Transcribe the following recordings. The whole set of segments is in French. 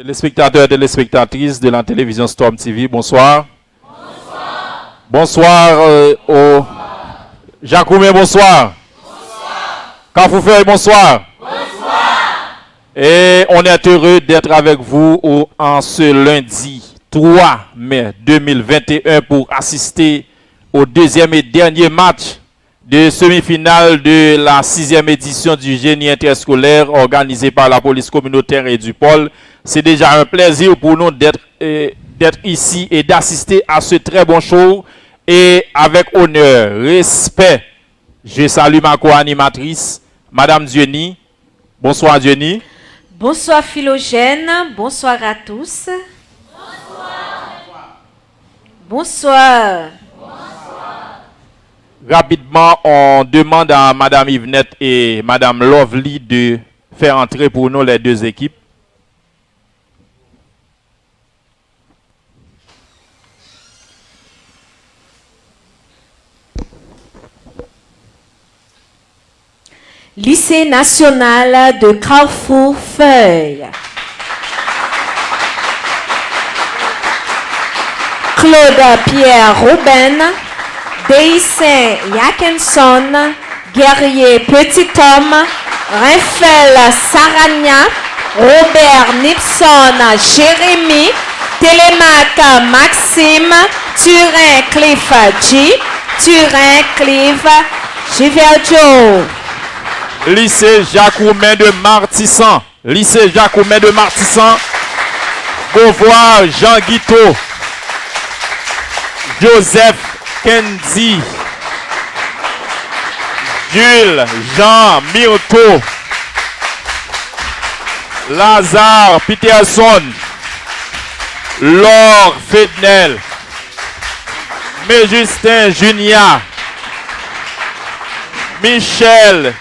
Les spectateurs et téléspectatrices de la télévision Storm TV, bonsoir. Bonsoir au Jacoumet, bonsoir. Carrefour, bonsoir. Et on est heureux d'être avec vous en ce lundi 3 mai 2021 pour assister au deuxième et dernier match de semi-finale de la 6e édition du génie interscolaire organisé par la police communautaire et du pôle. C'est déjà un plaisir pour nous d'être ici et d'assister à ce très bon show. Et avec honneur, respect, je salue ma co-animatrice, Madame Diony. Bonsoir Diony. Bonsoir Philogène, bonsoir à tous. Bonsoir. Rapidement, on demande à Madame Yvonette et Madame Lovely de faire entrer pour nous les deux équipes. Lycée national de Carrefour-Feuille. Claude Pierre Robin, Deïssin Yakenson, Guerrier Petit Homme, Raphaël Saragna, Robert Nipson Jérémy, Télémac Maxime, Turin Cliff G, Turin Cliff Giverjo. Lycée Jacoumet de Martissan. Lycée Jacoumet de Martissan. Beauvoir Jean Guiteau. Joseph Kenzi. Jules Jean Myrto. Lazare Peterson. Laure Fednel. Justin Junia. Michel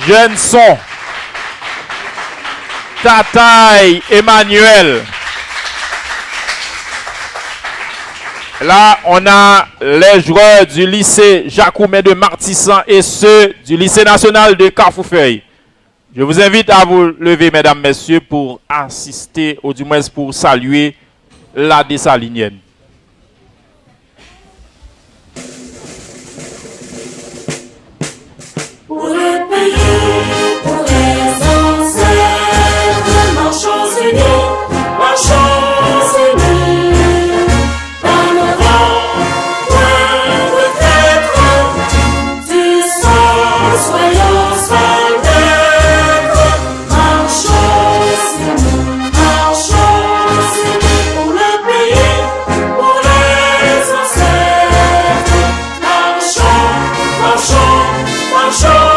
Jeunson. Tataï Emmanuel. Là, on a les joueurs du lycée Jacoumet de Martissan et ceux du lycée national de Carrefour-Feuille. Je vous invite à vous lever, mesdames, messieurs, pour assister, ou du moins pour saluer la dessalinienne. Pour le pays, pour les ancêtres, marchons unis, marchons unis. Dans le rang, point de traître, du sang, soyons sans lettres. Marchons unis, pour le pays, pour les ancêtres. Marchons, marchons, marchons.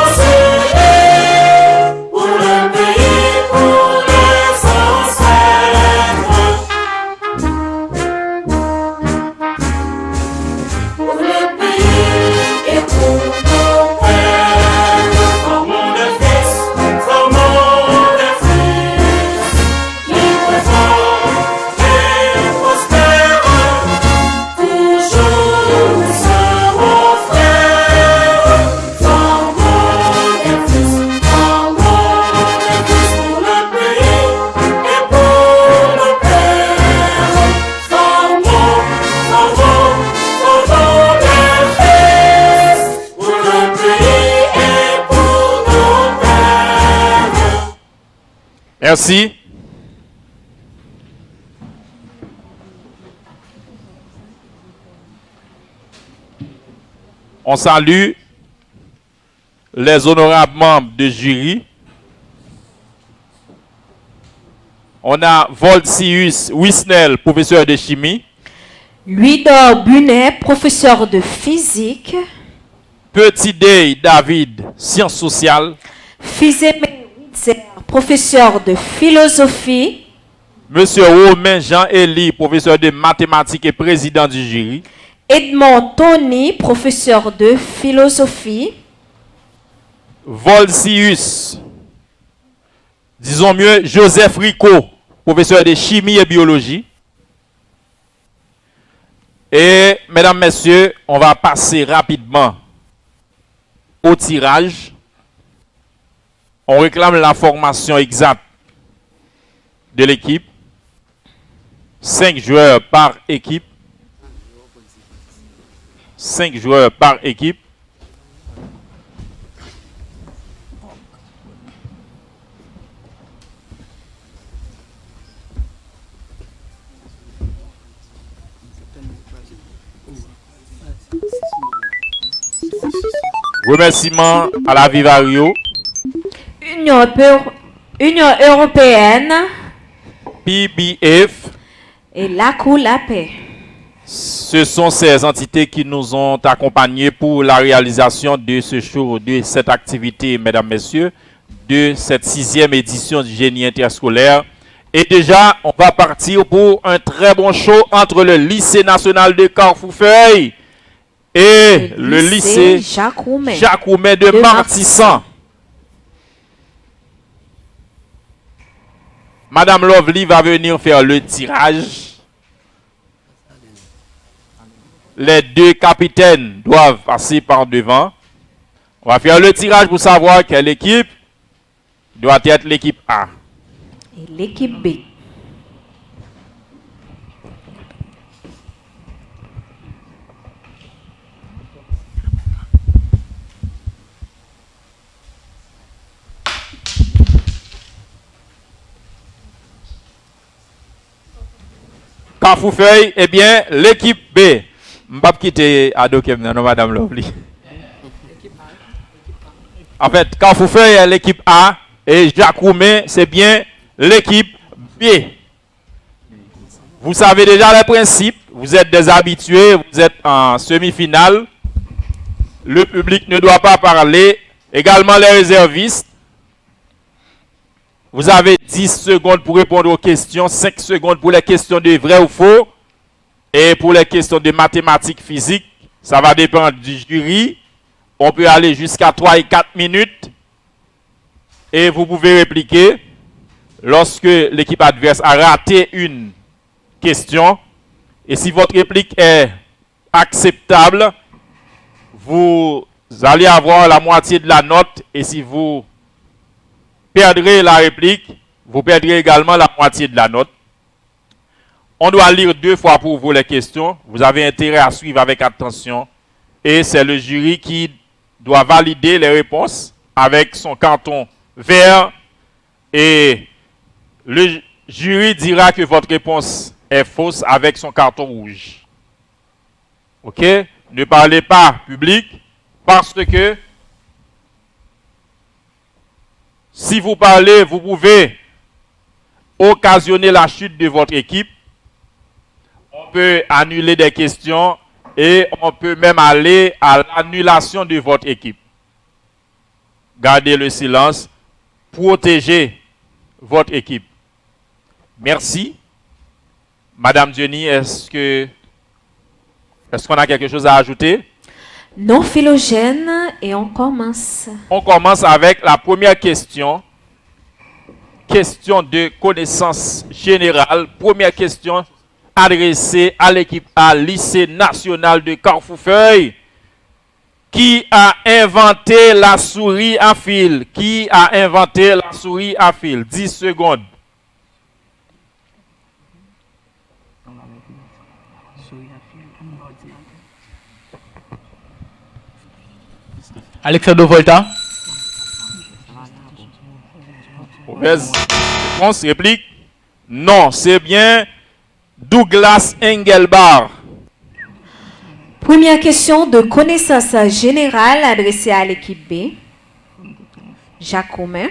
Merci. On salue les honorables membres de jury. On a Volsius Wisnel, professeur de chimie. Louis-Dor Bunet, professeur de physique. Petit Day David, sciences sociales. Fizemé Witzer, professeur de philosophie. Monsieur Romain Jean-Élie, professeur de mathématiques et président du jury. Edmond Tony, professeur de philosophie. Volsius, disons mieux Joseph Rico, professeur de chimie et biologie. Et mesdames, messieurs, on va passer rapidement au tirage. On réclame la formation exacte de l'équipe. 5 joueurs par équipe. 5 joueurs par équipe. Remerciements à la Vivario, Union européenne PBF. et la Cour la paix. Ce sont ces entités qui nous ont accompagnés pour la réalisation de ce show, de cette activité, mesdames, messieurs, de cette 6e édition du génie interscolaire. Et déjà, on va partir pour un très bon show entre le lycée national de Carrefourfeuille et le lycée Jacques Roumet de Martissan. Madame Lovely va venir faire le tirage. Les 2 capitaines doivent passer par devant. On va faire le tirage pour savoir quelle équipe doit être l'équipe A. et l'équipe B. Carrefourfeuille, eh bien, l'équipe B. Je ne vais pas quitter Adokem, non, Madame Lovely. En fait, Carrefourfeuille est l'équipe A et Jacques Roumet, c'est bien l'équipe B. Vous savez déjà les principes, vous êtes des habitués, vous êtes en semi-finale. Le public ne doit pas parler. Également les réservistes. Vous avez 10 secondes pour répondre aux questions, 5 secondes pour les questions de vrai ou faux. Et pour les questions de mathématiques, physique, ça va dépendre du jury. On peut aller jusqu'à 3 et 4 minutes. Et vous pouvez répliquer lorsque l'équipe adverse a raté une question. Et si votre réplique est acceptable, vous allez avoir la moitié de la note. Et si vous perdrez la réplique, vous perdrez également la moitié de la note. On doit lire 2 fois pour vous les questions. Vous avez intérêt à suivre avec attention. Et c'est le jury qui doit valider les réponses avec son carton vert. Et le jury dira que votre réponse est fausse avec son carton rouge. Ok? Ne parlez pas public parce que si vous parlez, vous pouvez occasionner la chute de votre équipe. On peut annuler des questions et on peut même aller à l'annulation de votre équipe. Gardez le silence. Protégez votre équipe. Merci. Madame Diony, est-ce qu'on a quelque chose à ajouter? Non, Philogène, et on commence. On commence avec la première question. Question de connaissance générale. Première question adressée à l'équipe A, lycée national de Carrefourfeuille. Qui a inventé la souris à fil? Qui a inventé la souris à fil? 10 secondes. Alexandre Volta. Mauvaise réponse, réplique. Non, c'est bien Douglas Engelbart. Première question de connaissance générale adressée à l'équipe B. Jacques Roumet.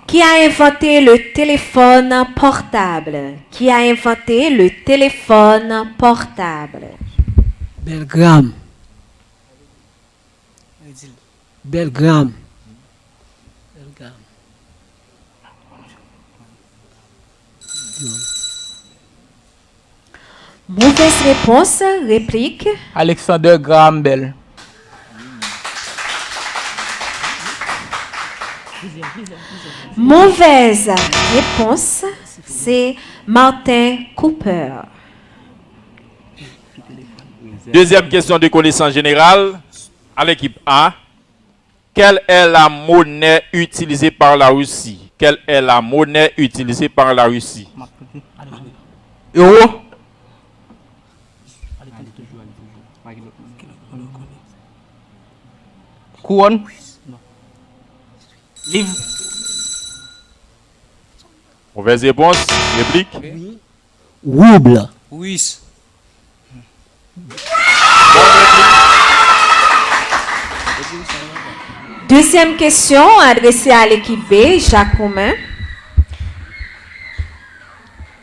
Qui a inventé le téléphone portable? Qui a inventé le téléphone portable? Belgram. Belgram. Mauvaise réponse, réplique. Alexander Graham Bell. Mauvaise réponse, c'est Martin Cooper. Deuxième question de connaissance générale à l'équipe A. Quelle est la monnaie utilisée par la Russie? Quelle est la monnaie utilisée par la Russie? Euro. Couronne. Livre. Mauvaise réponse. Réplique. Rouble. Oui. Deuxième question adressée à l'équipe B, Jacques Roumain.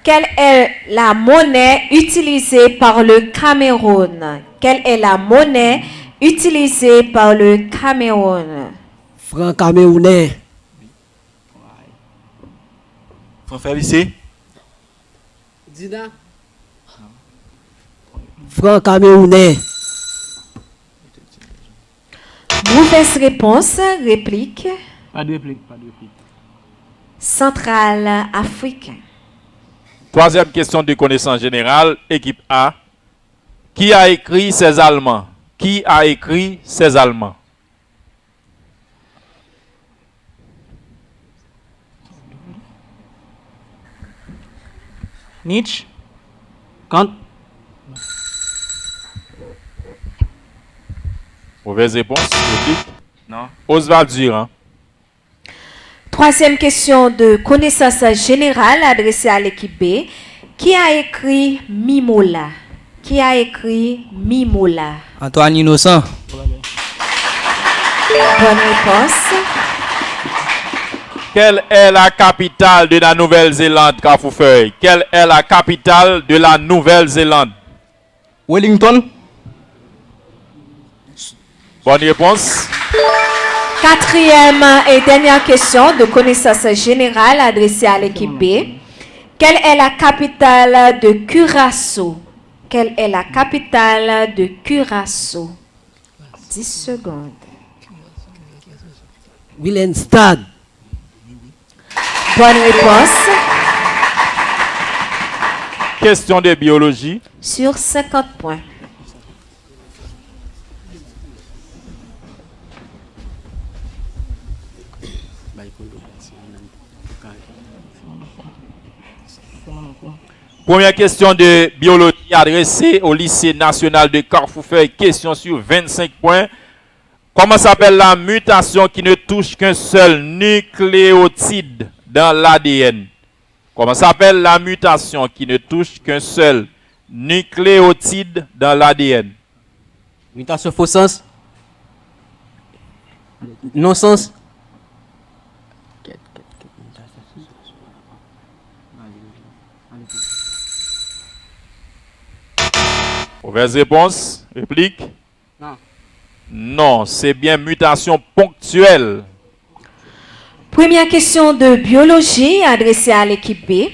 Quelle est la monnaie utilisée par le Cameroun? Quelle est la monnaie utilisée par le Cameroun? Franc camerounais. François Vissé. Dina. Franc camerounais. Mauvaise réponse, réplique. Pas de réplique. Central africain. Troisième question de connaissance générale, équipe A. Qui a écrit ces Allemands? Qui a écrit ces Allemands? Nietzsche. Kant. Mauvaise réponse. Réplique. Non. Oswald Durand. Troisième question de connaissance générale adressée à l'équipe B. Qui a écrit Mimola? Qui a écrit Mimola? Antoine Innocent. Bonne réponse. Quelle est la capitale de la Nouvelle-Zélande, Cafoufeuille? Quelle est la capitale de la Nouvelle-Zélande? Wellington. Bonne réponse. Quatrième et dernière question de connaissance générale adressée à l'équipe B. Quelle est la capitale de Curaçao? Quelle est la capitale de Curaçao? 10 secondes. Willemstad. Bonne réponse. Question de biologie. Sur 50 points. Première question de biologie adressée au lycée national de Carrefourfeuille. Question sur 25 points. Comment s'appelle la mutation qui ne touche qu'un seul nucléotide dans l'ADN? Comment s'appelle la mutation qui ne touche qu'un seul nucléotide dans l'ADN? Mutation faux sens. Non sens. Mauvaise réponse. Réplique. Non. Non, c'est bien mutation ponctuelle. Première question de biologie adressée à l'équipe B.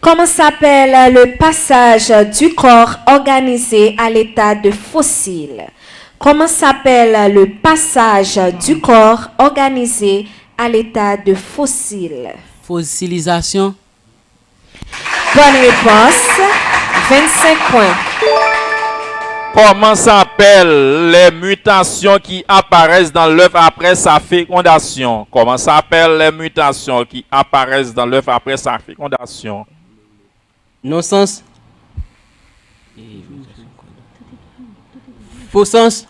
Comment s'appelle le passage du corps organisé à l'état de fossile? Comment s'appelle le passage du corps organisé à l'état de fossile? Fossilisation. Bonne réponse. 25 points. Comment s'appellent les mutations qui apparaissent dans l'œuf après sa fécondation? Comment s'appellent les mutations qui apparaissent dans l'œuf après sa fécondation? Non sens. Faux sens.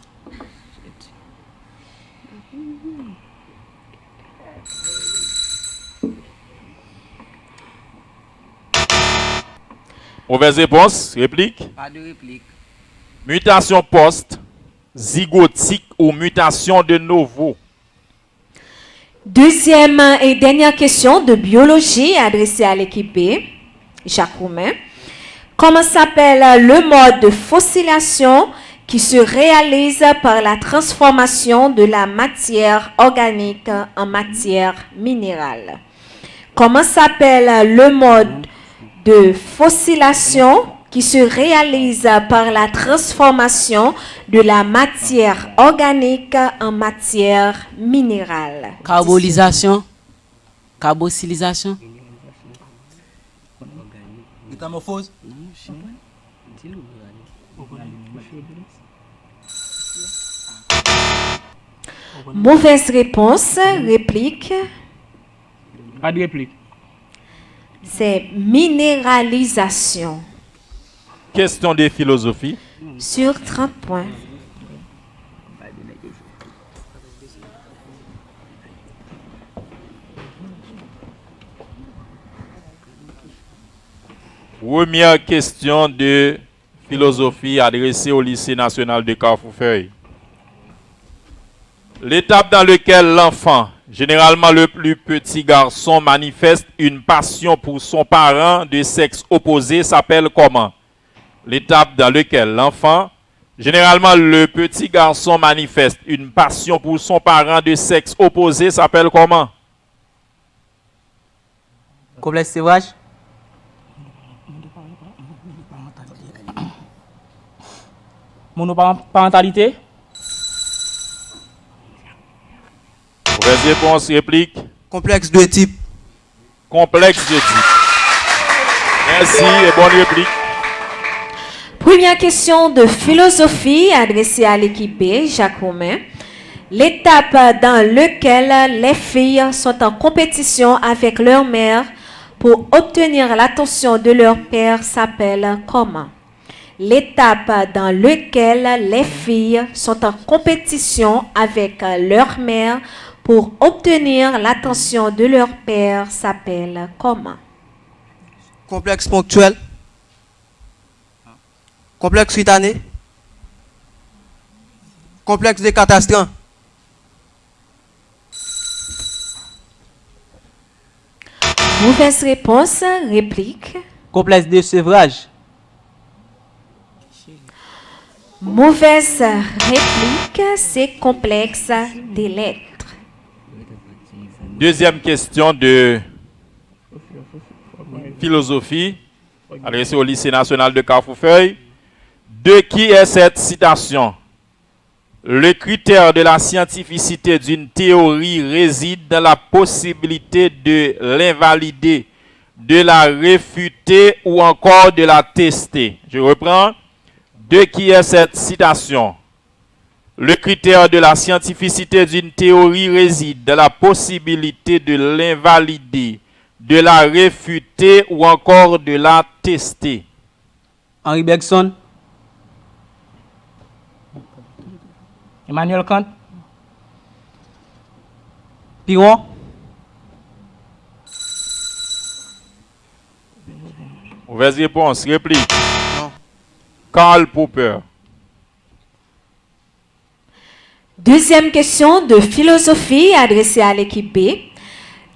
Mauvaise réponse. Réplique. Pas de réplique. Mutation post, zygotique ou mutation de novo. Deuxième et dernière question de biologie adressée à l'équipe B. Jacques Roumain. Comment s'appelle le mode de fossilation qui se réalise par la transformation de la matière organique en matière minérale? Comment s'appelle le mode de fossilation qui se réalise par la transformation de la matière organique en matière minérale? Carbolisation. Carboxylisation. Métamorphose. Mauvaise réponse. Réplique. Pas de réplique. C'est minéralisation. Question de philosophie. Sur 30 points. Première question de philosophie adressée au lycée national de Carrefourfeuille. L'étape dans laquelle l'enfant, généralement le plus petit garçon, manifeste une passion pour son parent de sexe opposé s'appelle comment? L'étape dans laquelle l'enfant, généralement le petit garçon, manifeste une passion pour son parent de sexe opposé s'appelle comment? Complexe sévrage. Monoparentalité. Mauvaise réponse, réplique. Complexe de type. Complexe de type. Merci et bonne réplique. Première question de philosophie adressée à l'équipe B, Jacques Romain. L'étape dans laquelle les filles sont en compétition avec leur mère pour obtenir l'attention de leur père s'appelle comment? L'étape dans laquelle les filles sont en compétition avec leur mère pour obtenir l'attention de leur père s'appelle comment? Complexe ponctuel. Complexe cutané. Complexe de catastrophe. Mauvaise réponse, réplique. Complexe de sevrage. Mauvaise réplique, c'est complexe des lettres. Deuxième question de philosophie adressée au lycée national de Carrefourfeuille. De qui est cette citation? Le critère de la scientificité d'une théorie réside dans la possibilité de l'invalider, de la réfuter ou encore de la tester. Je reprends. De qui est cette citation? Le critère de la scientificité d'une théorie réside dans la possibilité de l'invalider, de la réfuter ou encore de la tester. Henri Bergson. Emmanuel Kant. Piron. Mauvaise réponse. Réplique. Non. Karl Popper. Deuxième question de philosophie adressée à l'équipe B.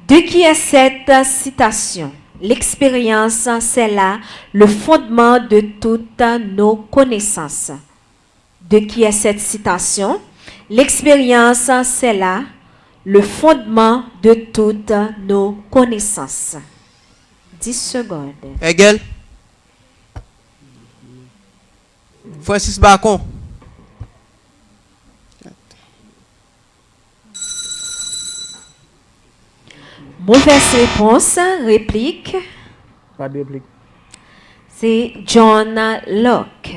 De qui est cette citation? L'expérience, c'est là le fondement de toutes nos connaissances. De qui est cette citation? L'expérience, c'est là le fondement de toutes nos connaissances. 10 secondes. Hegel. Francis Bacon. Mauvaise réponse, réplique. Pas de réplique. C'est John Locke.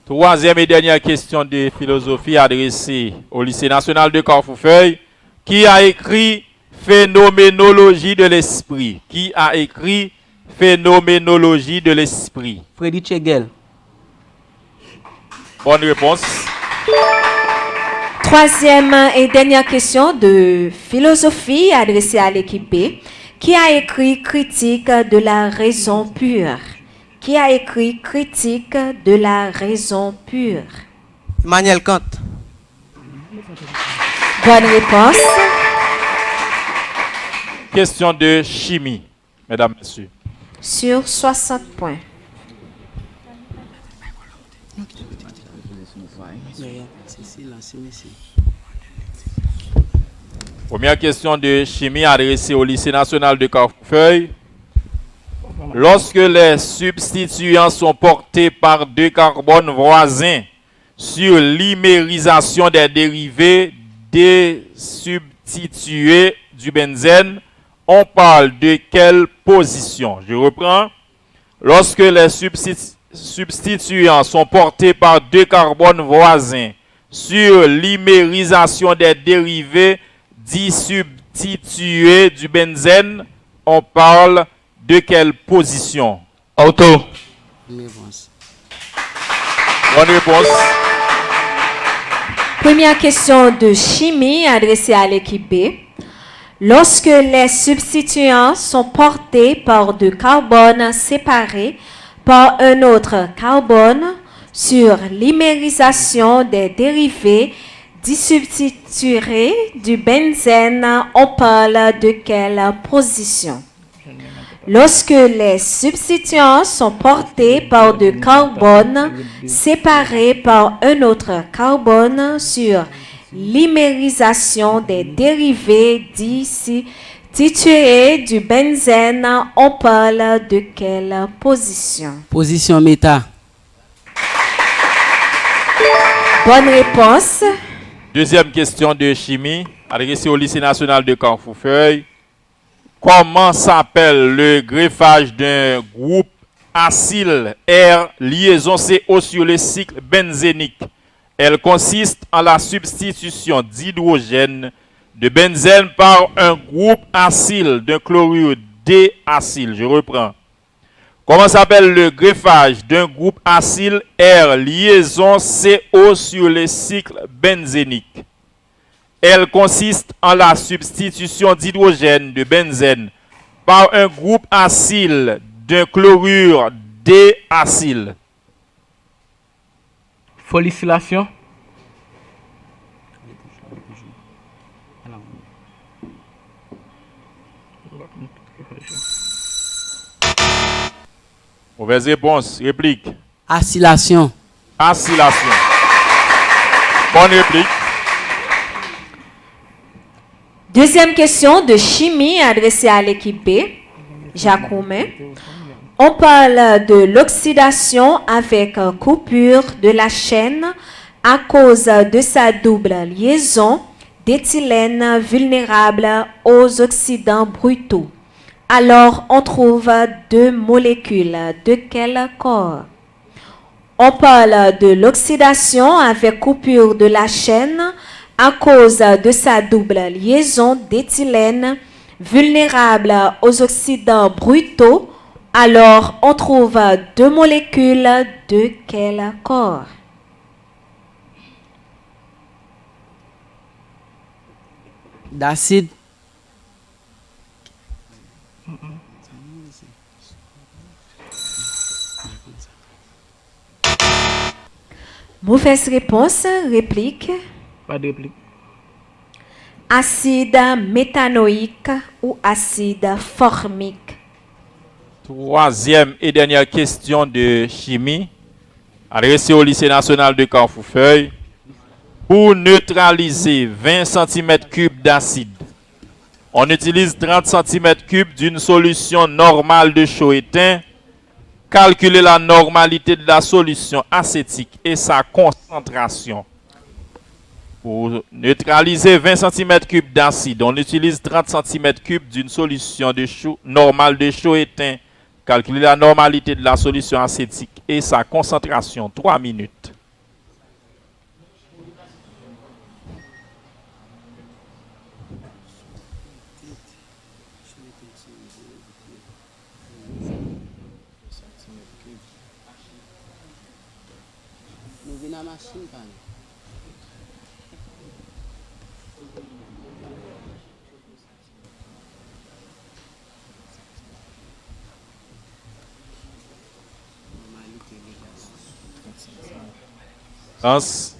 Troisième et dernière question de philosophie adressée au lycée national de Carrefourfeuille. Qui a écrit Phénoménologie de l'esprit? Qui a écrit Phénoménologie de l'esprit? Friedrich Hegel. Bonne réponse. Troisième et dernière question de philosophie adressée à l'équipe B. Qui a écrit Critique de la raison pure? Qui a écrit Critique de la raison pure? Emmanuel Kant. Bonne réponse. Question de chimie, mesdames, messieurs. Sur 60 points. Première question de chimie adressée au lycée national de Carrefourfeuille. Lorsque les substituants sont portés par deux carbones voisins sur l'imérisation des dérivés désubstitués du benzène, on parle de quelle position? Je reprends. Lorsque les substituants sont portés par deux carbones voisins sur l'imérisation des dérivés dissubstitués du benzène, on parle de quelle position? Auto. Bonne réponse. Bonne réponse. Première question de chimie adressée à l'équipe B. Lorsque les substituants sont portés par deux carbones séparés par un autre carbone sur l'imérisation des dérivés disubstitués du benzène, on parle de quelle position? Lorsque les substituants sont portés par deux carbones séparés par un autre carbone sur l'imérisation des dérivés disubstitués du benzène, on parle de quelle position? Position méta. Bonne réponse. Deuxième question de chimie, adressée au lycée national de Carrefourfeuille. Comment s'appelle le greffage d'un groupe acyl R liaison CO sur le cycle benzénique? Elle consiste en la substitution d'hydrogène de benzène par un groupe acyl d'un chlorure D-acyl. Je reprends. Comment s'appelle le greffage d'un groupe acyl R liaison CO sur le cycle benzénique? Elle consiste en la substitution d'hydrogène de benzène par un groupe acyl d'un chlorure D-acyl. Follicillation. Mauvaise réponse. Réplique. Acylation. Acylation. Bonne réplique. Deuxième question de chimie adressée à l'équipe B. Jacques Roumain. On parle de l'oxydation avec coupure de la chaîne à cause de sa double liaison d'éthylène vulnérable aux oxydants brutaux. Alors, on trouve deux molécules. De quel corps? On parle de l'oxydation avec coupure de la chaîne à cause de sa double liaison d'éthylène vulnérable aux oxydants brutaux. Alors, on trouve deux molécules de quel corps? D'acide. Mauvaise réponse. Réplique. Pas de réplique. Acide méthanoïque ou acide formique? Troisième et dernière question de chimie, adressée au lycée national de Carrefourfeuille. Pour neutraliser 20 cm3 d'acide, on utilise 30 cm3 d'une solution normale de chaud éteint. Calculer la normalité de la solution acétique et sa concentration. Pour neutraliser 20 cm3 d'acide, on utilise 30 cm3 d'une solution de chaud, normale de chaud éteint. Calculer la normalité de la solution acétique et sa concentration. 3 minutes. Hans.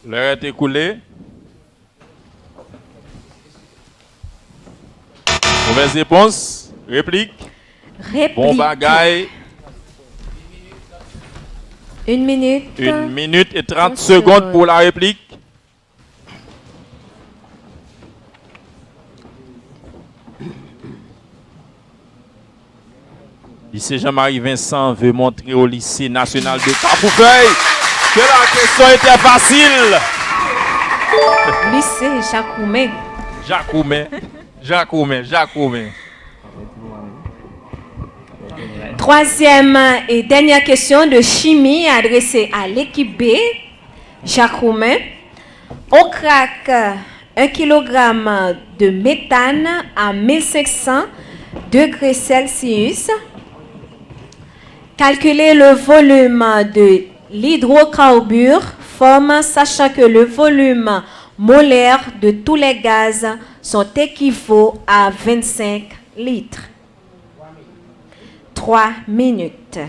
L'heure est écoulée. Mauvaise réponse. Réplique. Réplique. Bon bagaille. 1 minute. 1 minute et 30 30 secondes pour la réplique. Lycée Jean-Marie Vincent veut montrer au lycée national de Capoufeuille que la question était facile. Lycée Jacoumet. Jacoumet. Troisième et dernière question de chimie adressée à l'équipe B. Jacoumet. On craque 1 kg de méthane à 1500 degrés Celsius. Calculez le volume de l'hydrocarbure forme, sachant que le volume molaire de tous les gaz sont équivalents à 25 litres. 3 minutes.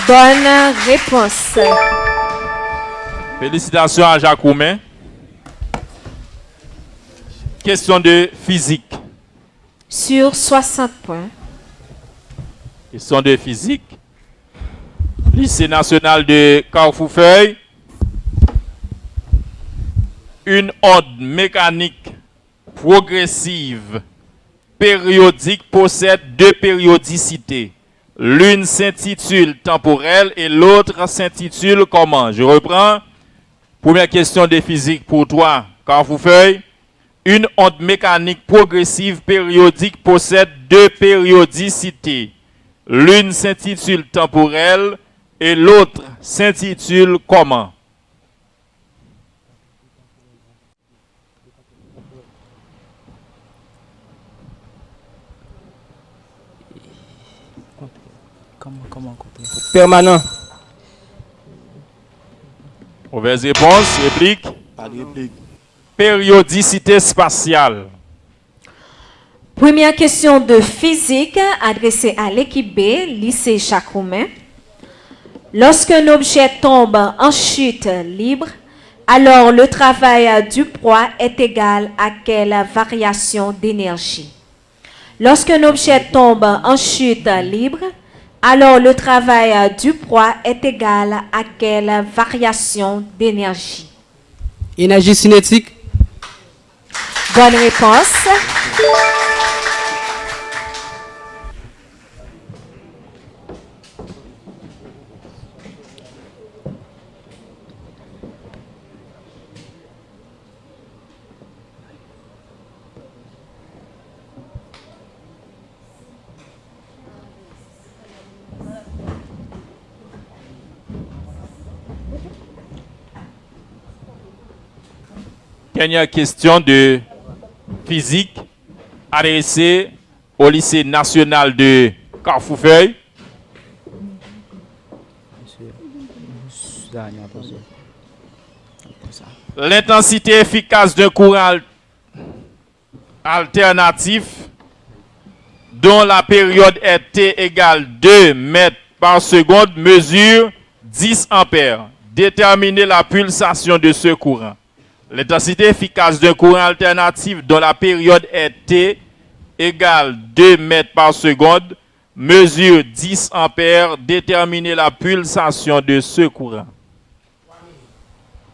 Bonne réponse. Félicitations à Jacoumet. Question de physique. Sur 60 points. Question de physique. Lycée national de Carrefourfeuille. Une onde mécanique progressive périodique possède deux périodicités. L'une s'intitule temporelle et l'autre s'intitule comment? Je reprends. Première question de physique pour toi, Carrefourfeuille. Une onde mécanique progressive périodique possède deux périodicités. L'une s'intitule temporelle et l'autre s'intitule comment? Comment couper? Permanent. Mauvaise réponse. Réplique. Pas de réplique. Périodicité spatiale. Première question de physique adressée à l'équipe B, lycée Jacoumet. Lorsqu'un objet tombe en chute libre, alors le travail du poids est égal à quelle variation d'énergie? Lorsqu'un objet tombe en chute libre, alors le travail du poids est égal à quelle variation d'énergie? Énergie cinétique. Bonne réponse. Dernière question de physique adressée au lycée national de Carrefourfeuille. L'intensité efficace d'un courant alternatif dont la période est T égale 2 mètres par seconde mesure 10 ampères. Déterminez la pulsation de ce courant. L'intensité efficace d'un courant alternatif dont la période est T égale 2 mètres par seconde mesure 10 ampères. Déterminez la pulsation de ce courant.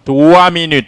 3 minutes.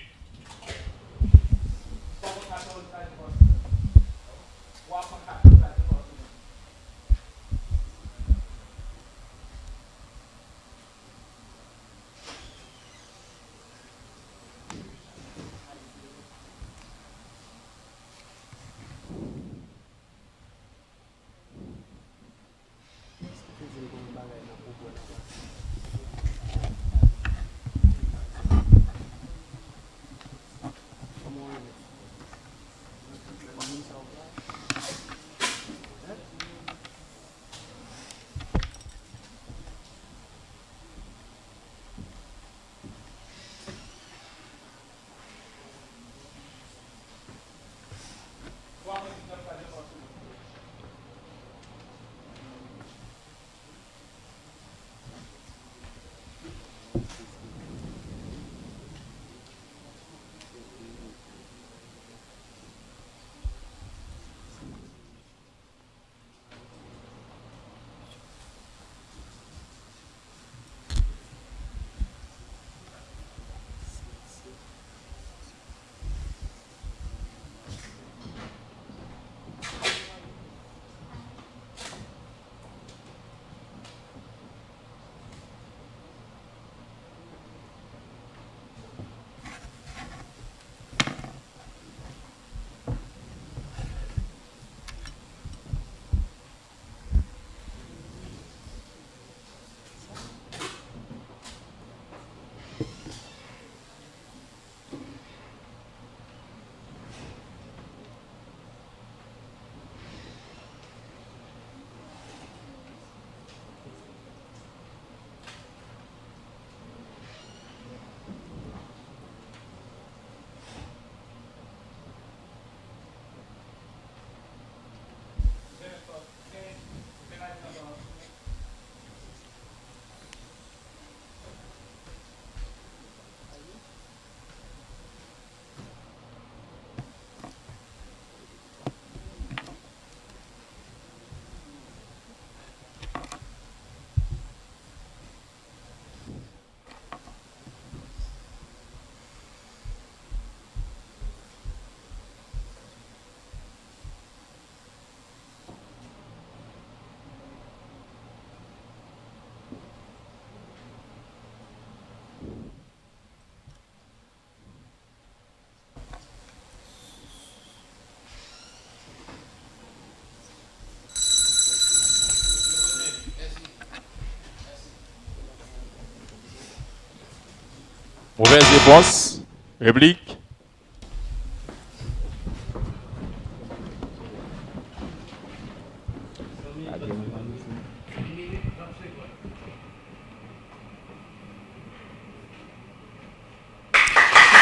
Mauvaise réponse. Réplique.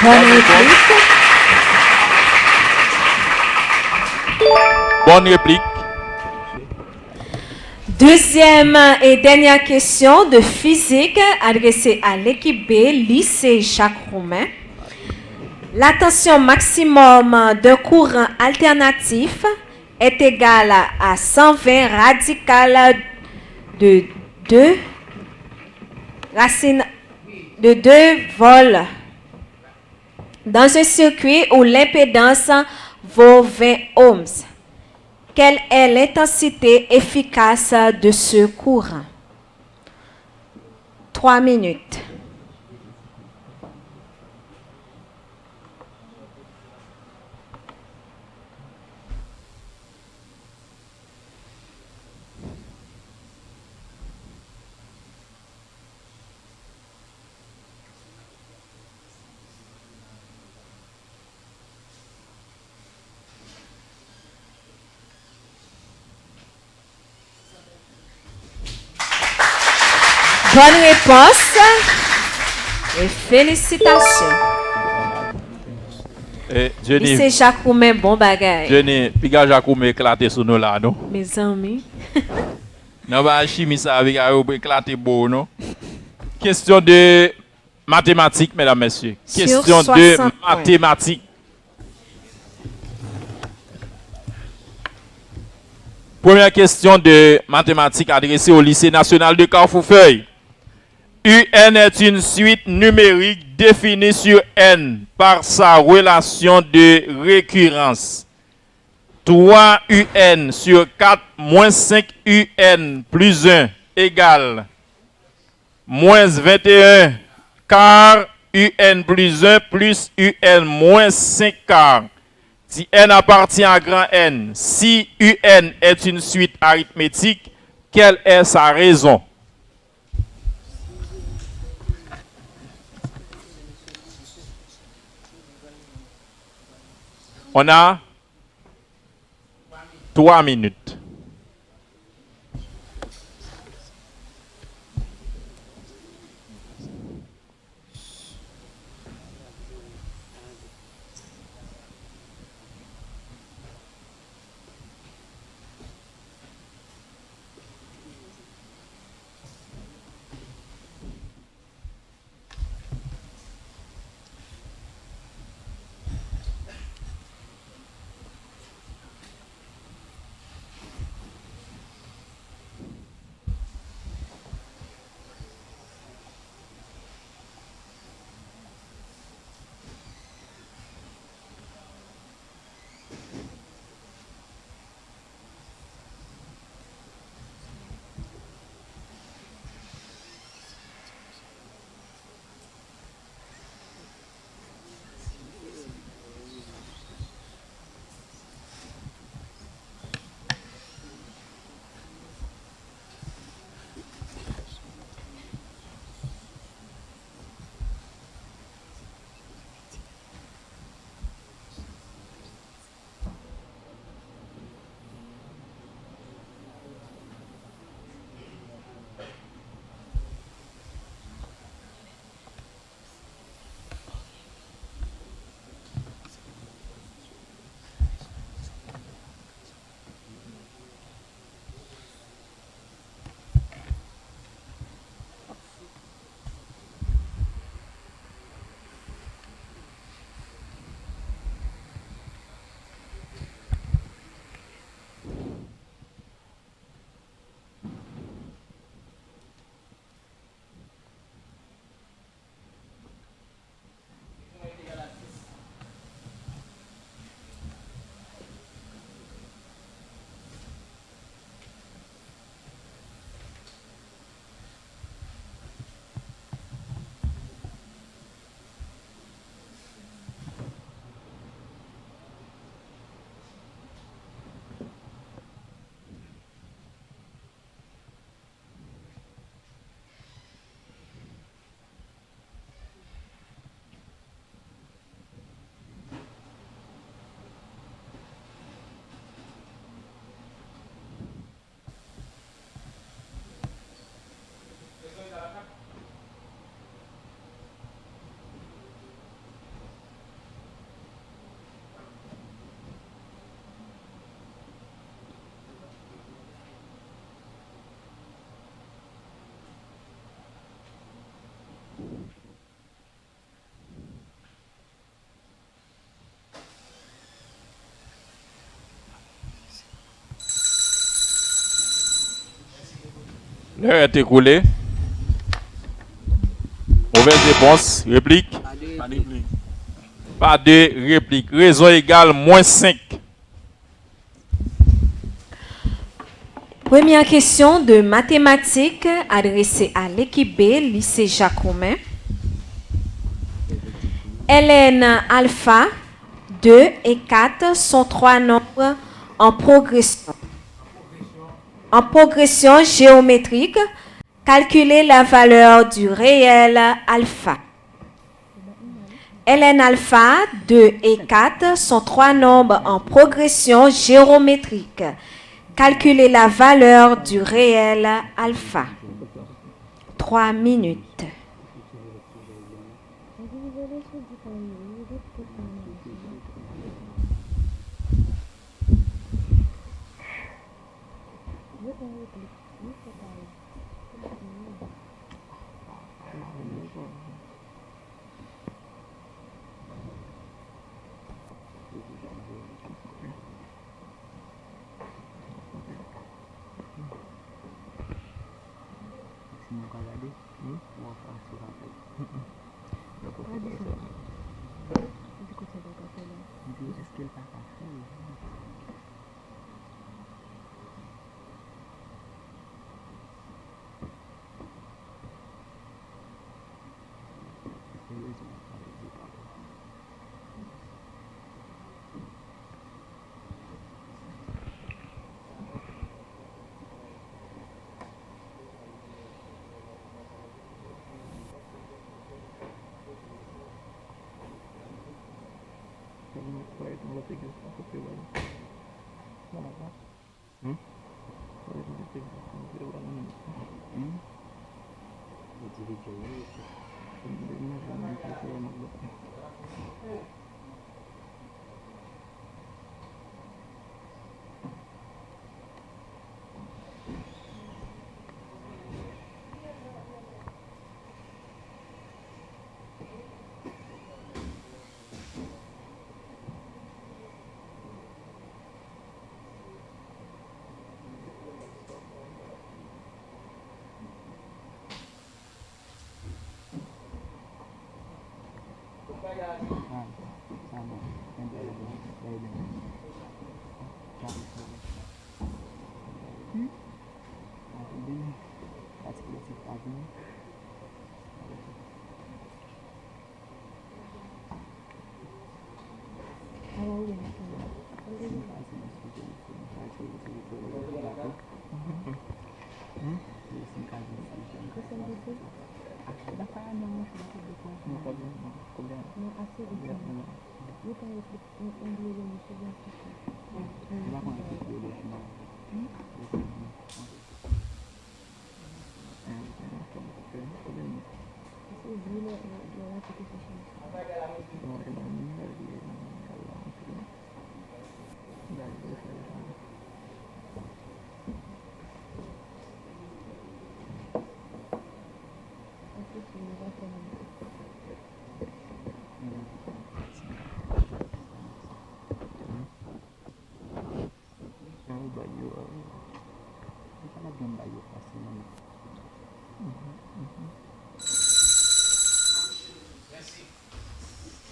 Bonne réplique. Bonne réplique. Deuxième et dernière question de physique adressée à l'équipe B, lycée Jacques Roumain. La tension maximum d'un courant alternatif est égale à 120 radicales de 2 racines de 2 volts dans un circuit où l'impédance vaut 20 ohms. Quelle est l'intensité efficace de ce courant? 3 minutes. Bonne réponse et félicitations. Jenny, Lycée Jacques Roumain, bon bagage. Jenny, Piga Jacoume éclaté sur nous là, non? Mes amis. Non, bah, chimie, ça avec éclaté beau, non? Question de mathématiques, mesdames, messieurs. Sur Question 60 de points. mathématiques. Première question de mathématiques adressée au lycée national de Carrefourfeuille. UN est une suite numérique définie sur N par sa relation de récurrence. 3 UN sur 4 moins 5 UN plus 1 égale moins 21 quart UN plus 1 plus UN moins 5 quart. Si N appartient à grand N, si UN est une suite arithmétique, quelle est sa raison? On a 3 minutes. L'heure est écoulée. Mauvaise réponse. Réplique. Pas de réplique. Raison égale -5. Première question de mathématiques adressée à l'équipe B, lycée Jacomin. Ln alpha, 2 et 4 sont trois nombres en progression. En progression géométrique, calculez la valeur du réel alpha. Ln alpha, 2 et 4 sont trois nombres en progression géométrique. Calculez la valeur du réel alpha. 3 minutes.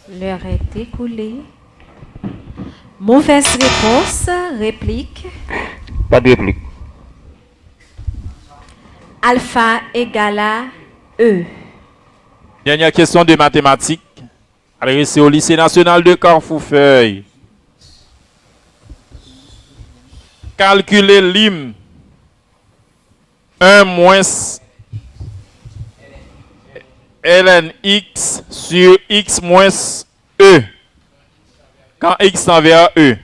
L'heure est écoulée. Mauvaise réponse. Réplique. Pas de réplique. Alpha égale à E. Dernière question de mathématiques adressée au lycée national de Carrefourfeuille. Calculez l'hymne 1 moins ln x sur x moins e quand x tend vers e.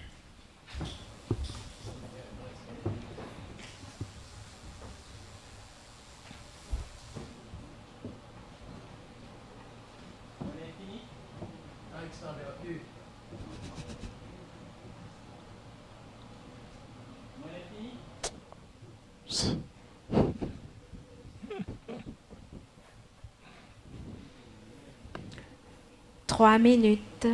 Trois minutes.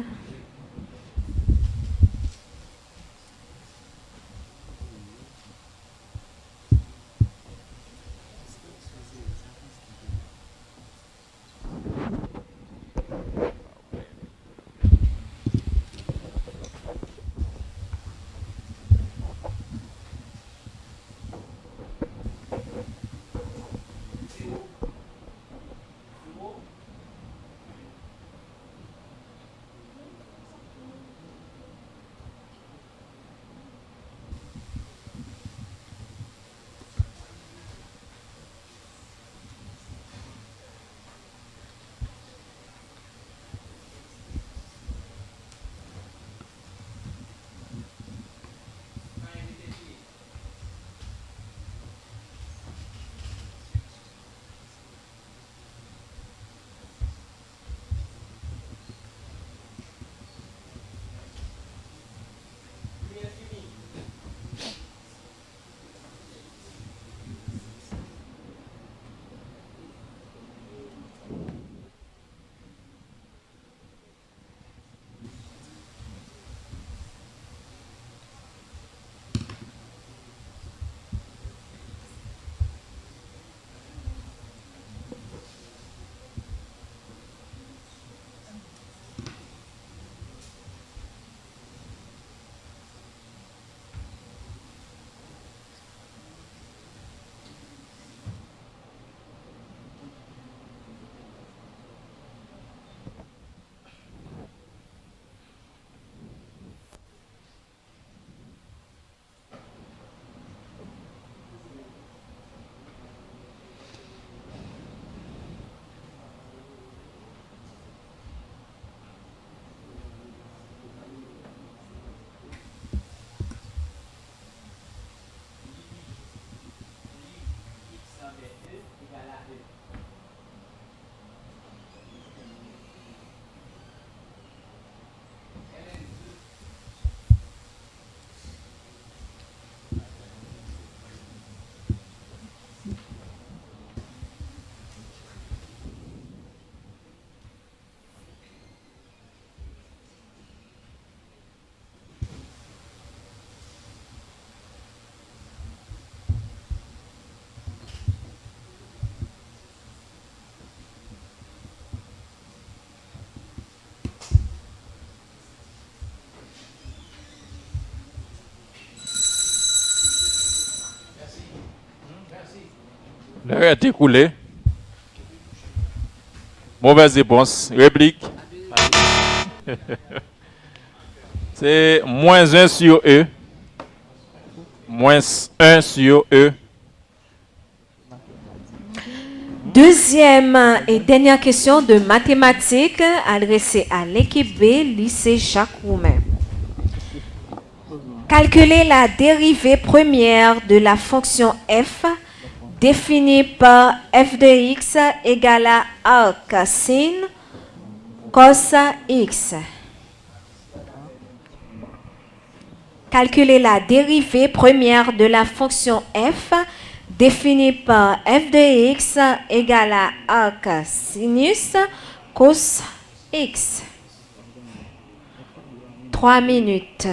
L'heure est écoulée. Mauvaise réponse. Réplique. C'est moins 1 sur E. Moins 1 sur E. Deuxième et dernière question de mathématiques adressée à l'équipe B, lycée Jacques Roumain. Calculez la dérivée première de la fonction f définie par f de x égale à arc sin cos x. Calculez la dérivée première de la fonction f définie par f de x égale à arc sinus cos x. 3 minutes.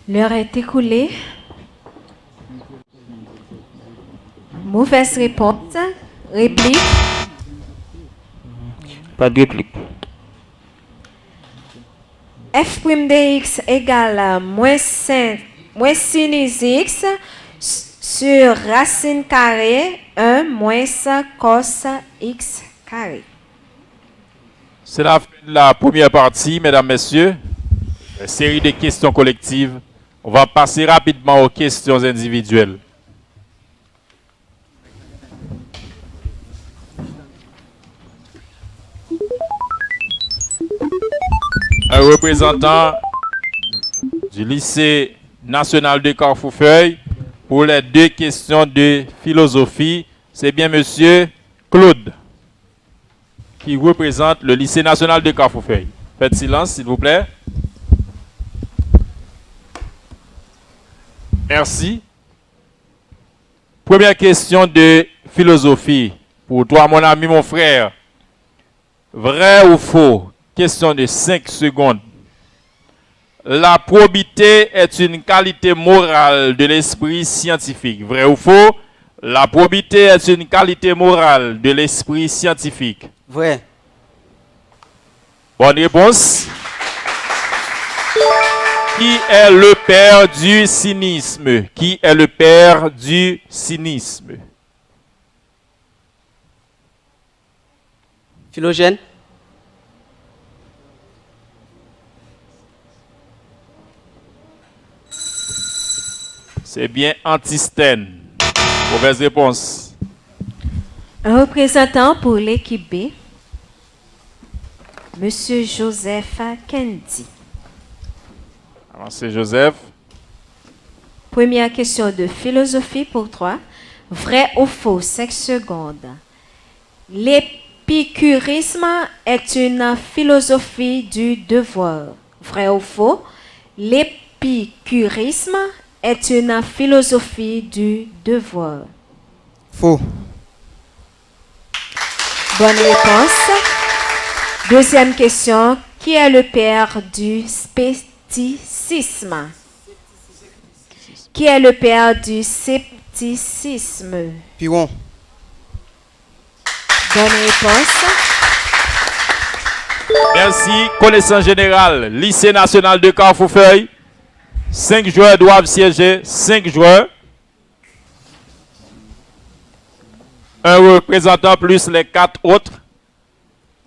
L'heure est écoulée. Mauvaise réponse. Réplique. Pas de réplique. F' de x égale à moins sinus x sur racine carrée 1 moins cos x carré. C'est la fin de la première partie, mesdames, messieurs. Série de questions collectives On va passer rapidement aux questions individuelles. Un représentant du lycée national de Carrefourfeuille pour les 2 questions de philosophie. C'est bien monsieur Claude qui représente le lycée national de Carrefourfeuille. Faites silence, s'il vous plaît. Merci. Première question de philosophie pour toi, mon ami, mon frère. Vrai ou faux? Question de 5 secondes. La probité est une qualité morale de l'esprit scientifique. Vrai ou faux? La probité est une qualité morale de l'esprit scientifique. Vrai. Bonne réponse. Qui est le père du cynisme? Qui est le père du cynisme? Philogène. C'est bien Antisthène. Mauvaise réponse. Un représentant pour l'équipe B, Monsieur Joseph Kendi. Avancez, Joseph. Première question de philosophie pour toi. Vrai ou faux? 5 secondes. L'épicurisme est une philosophie du devoir. Vrai ou faux? L'épicurisme est une philosophie du devoir. Faux. Bonne réponse. Deuxième question. Qui est le père du scepticisme? Qui est le père du scepticisme? Piron. Bonne réponse. Merci. Connaissance générale. Lycée national de Carrefourfeuille. 5 joueurs doivent siéger. 5 joueurs. Un représentant plus les 4 autres.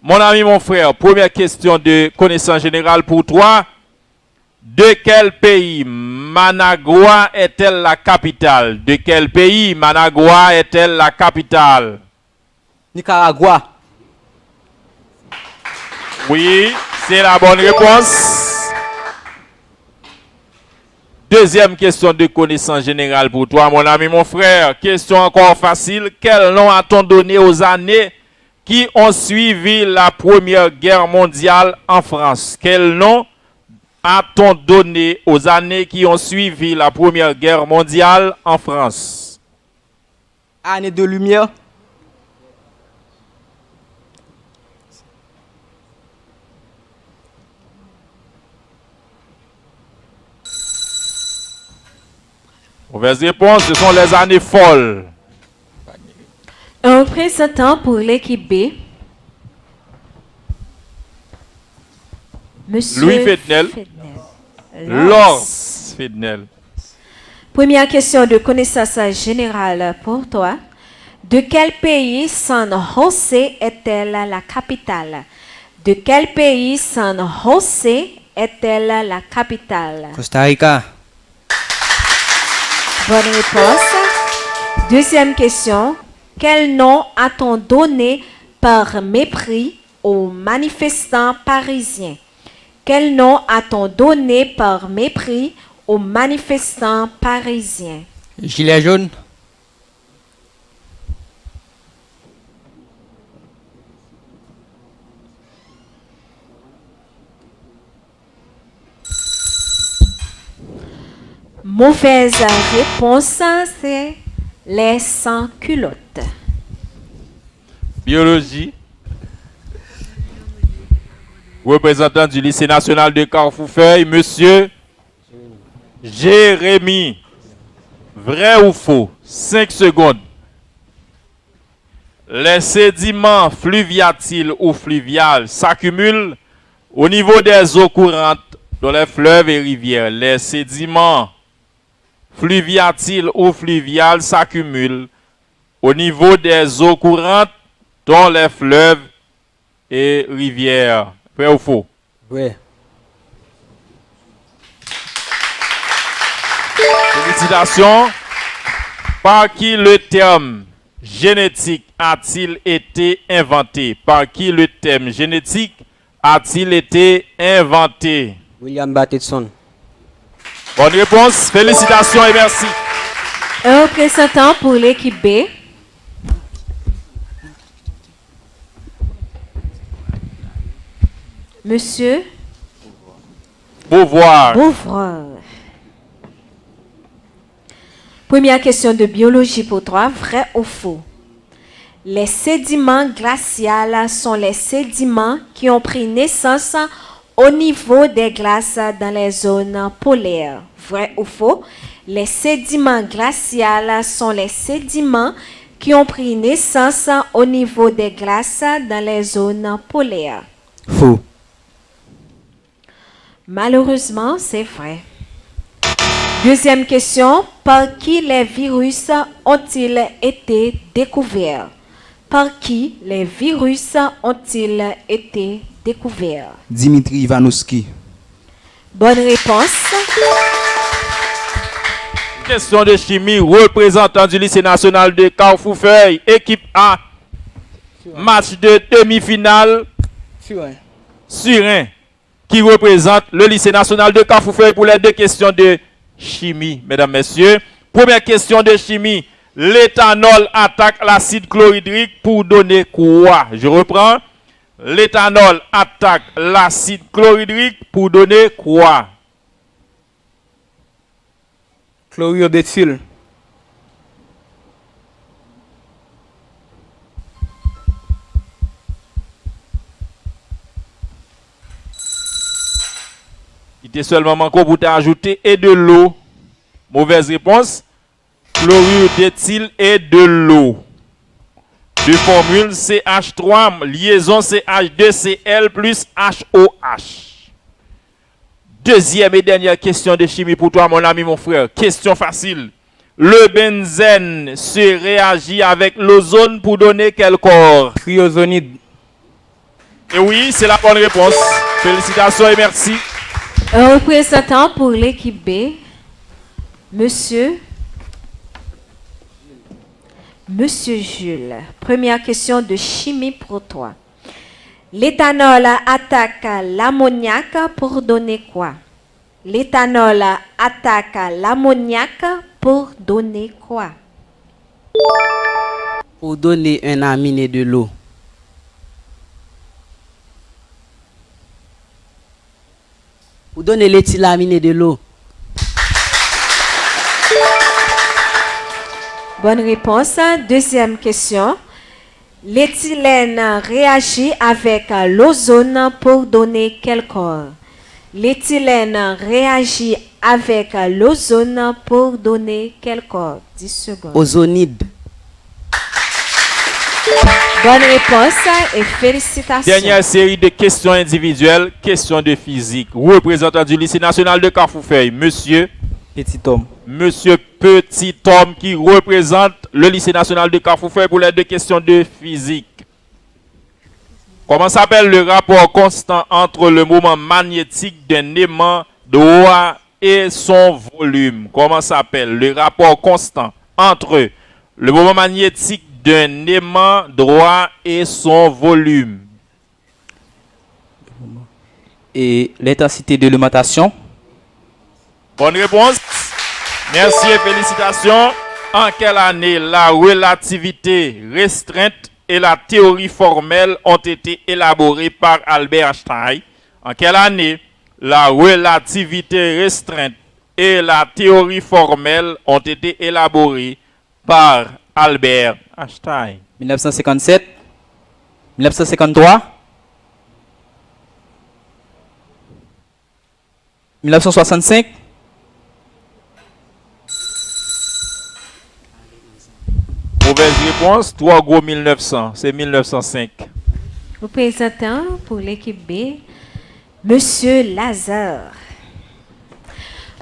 Mon ami, mon frère, première question de connaissance générale pour toi. De quel pays Managua est-elle la capitale? De quel pays Managua est-elle la capitale? Nicaragua. Oui, c'est la bonne réponse. Deuxième question de connaissance générale pour toi, mon ami, mon frère. Question encore facile. Quel nom a-t-on donné aux années qui ont suivi la Première Guerre mondiale en France? Quel nom a-t-on donné aux années qui ont suivi la Première Guerre mondiale en France? Année de lumière. Mauvaise réponse, ce sont les années folles. Un représentant pour l'équipe B, Monsieur Louis Fednel. Lors Fednel. Première question de connaissance générale pour toi. De quel pays San José est-elle la capitale? De quel pays San José est-elle la capitale? Costa Rica. Bonne réponse. Deuxième question. Quel nom a-t-on donné par mépris aux manifestants parisiens? Quel nom a-t-on donné par mépris aux manifestants parisiens? Gilet jaune. Mauvaise réponse, c'est les sans-culottes. Biologie. Représentant du lycée national de Carrefourfeuille, monsieur Jérémy. Vrai ou faux? 5 secondes. Les sédiments fluviatiles ou fluviales s'accumulent au niveau des eaux courantes dans les fleuves et rivières. Les sédiments fluviatiles ou fluviales s'accumulent au niveau des eaux courantes dans les fleuves et rivières. Vrai ou faux? Vrai. Félicitations. Par qui le terme génétique a-t-il été inventé? Par qui le terme génétique a-t-il été inventé? William Bateson. Bonne réponse. Félicitations et merci. Un représentant pour l'équipe B. Monsieur Beauvoir. Beauvoir. Première question de biologie pour toi, vrai ou faux? Les sédiments glaciaux sont les sédiments qui ont pris naissance au niveau des glaces dans les zones polaires. Vrai ou faux? Les sédiments glaciaux sont les sédiments qui ont pris naissance au niveau des glaces dans les zones polaires. Faux. Malheureusement, c'est vrai. Deuxième question, par qui les virus ont-ils été découverts? Par qui les virus ont-ils été découverts? Dimitri Ivanovski. Bonne réponse. Question de chimie. Représentant du lycée national de Carrefour-Feuille. Équipe A. Match de demi-finale. Surin. Qui représente le lycée national de Carrefour-Feuille pour les deux questions de chimie, mesdames, messieurs. Première question de chimie. L'éthanol attaque l'acide chlorhydrique pour donner quoi? Je reprends. L'éthanol attaque l'acide chlorhydrique pour donner quoi? Chlorure d'éthyle. Il était seulement manqué pour t'ajouter et de l'eau. Mauvaise réponse. Chlorure d'éthyle et de l'eau. Deux formules CH3, liaison CH2Cl plus HOH. Deuxième et dernière question de chimie pour toi, mon ami, mon frère. Question facile. Le benzène se réagit avec l'ozone pour donner quel corps? Triozonide. Et oui, c'est la bonne réponse. Félicitations et merci. Un représentant pour l'équipe B, Monsieur Jules. Première question de chimie pour toi. L'éthanol attaque l'ammoniac pour donner quoi? L'éthanol attaque l'ammoniac pour donner quoi? Pour donner un aminé de l'eau. Pour donner l'éthylaminé de l'eau. Bonne réponse. Deuxième question. L'éthylène réagit avec l'ozone pour donner quel corps? L'éthylène réagit avec l'ozone pour donner quel corps? 10 secondes. Ozonide. Bonne réponse et félicitations. Dernière série de questions individuelles, questions de physique. Représentant du lycée national de Carrefour-Feuille, Monsieur Petit homme. Monsieur Petit Homme qui représente le lycée national de Carrefour-Feuille pour les deux questions de physique. Comment s'appelle le rapport constant entre le moment magnétique d'un aimant droit et son volume? Comment s'appelle le rapport constant entre le moment magnétique d'un aimant droit et son volume? Et l'intensité de l'alimentation. Bonne réponse. Merci et félicitations. En quelle année la relativité restreinte et la théorie formelle ont été élaborées par Albert Einstein? En quelle année la relativité restreinte et la théorie formelle ont été élaborées par Albert Einstein? 1957. 1953. 1965. Mauvaise réponse, 3 gros 1900, c'est 1905. Représentant pour l'équipe B, Monsieur Lazare.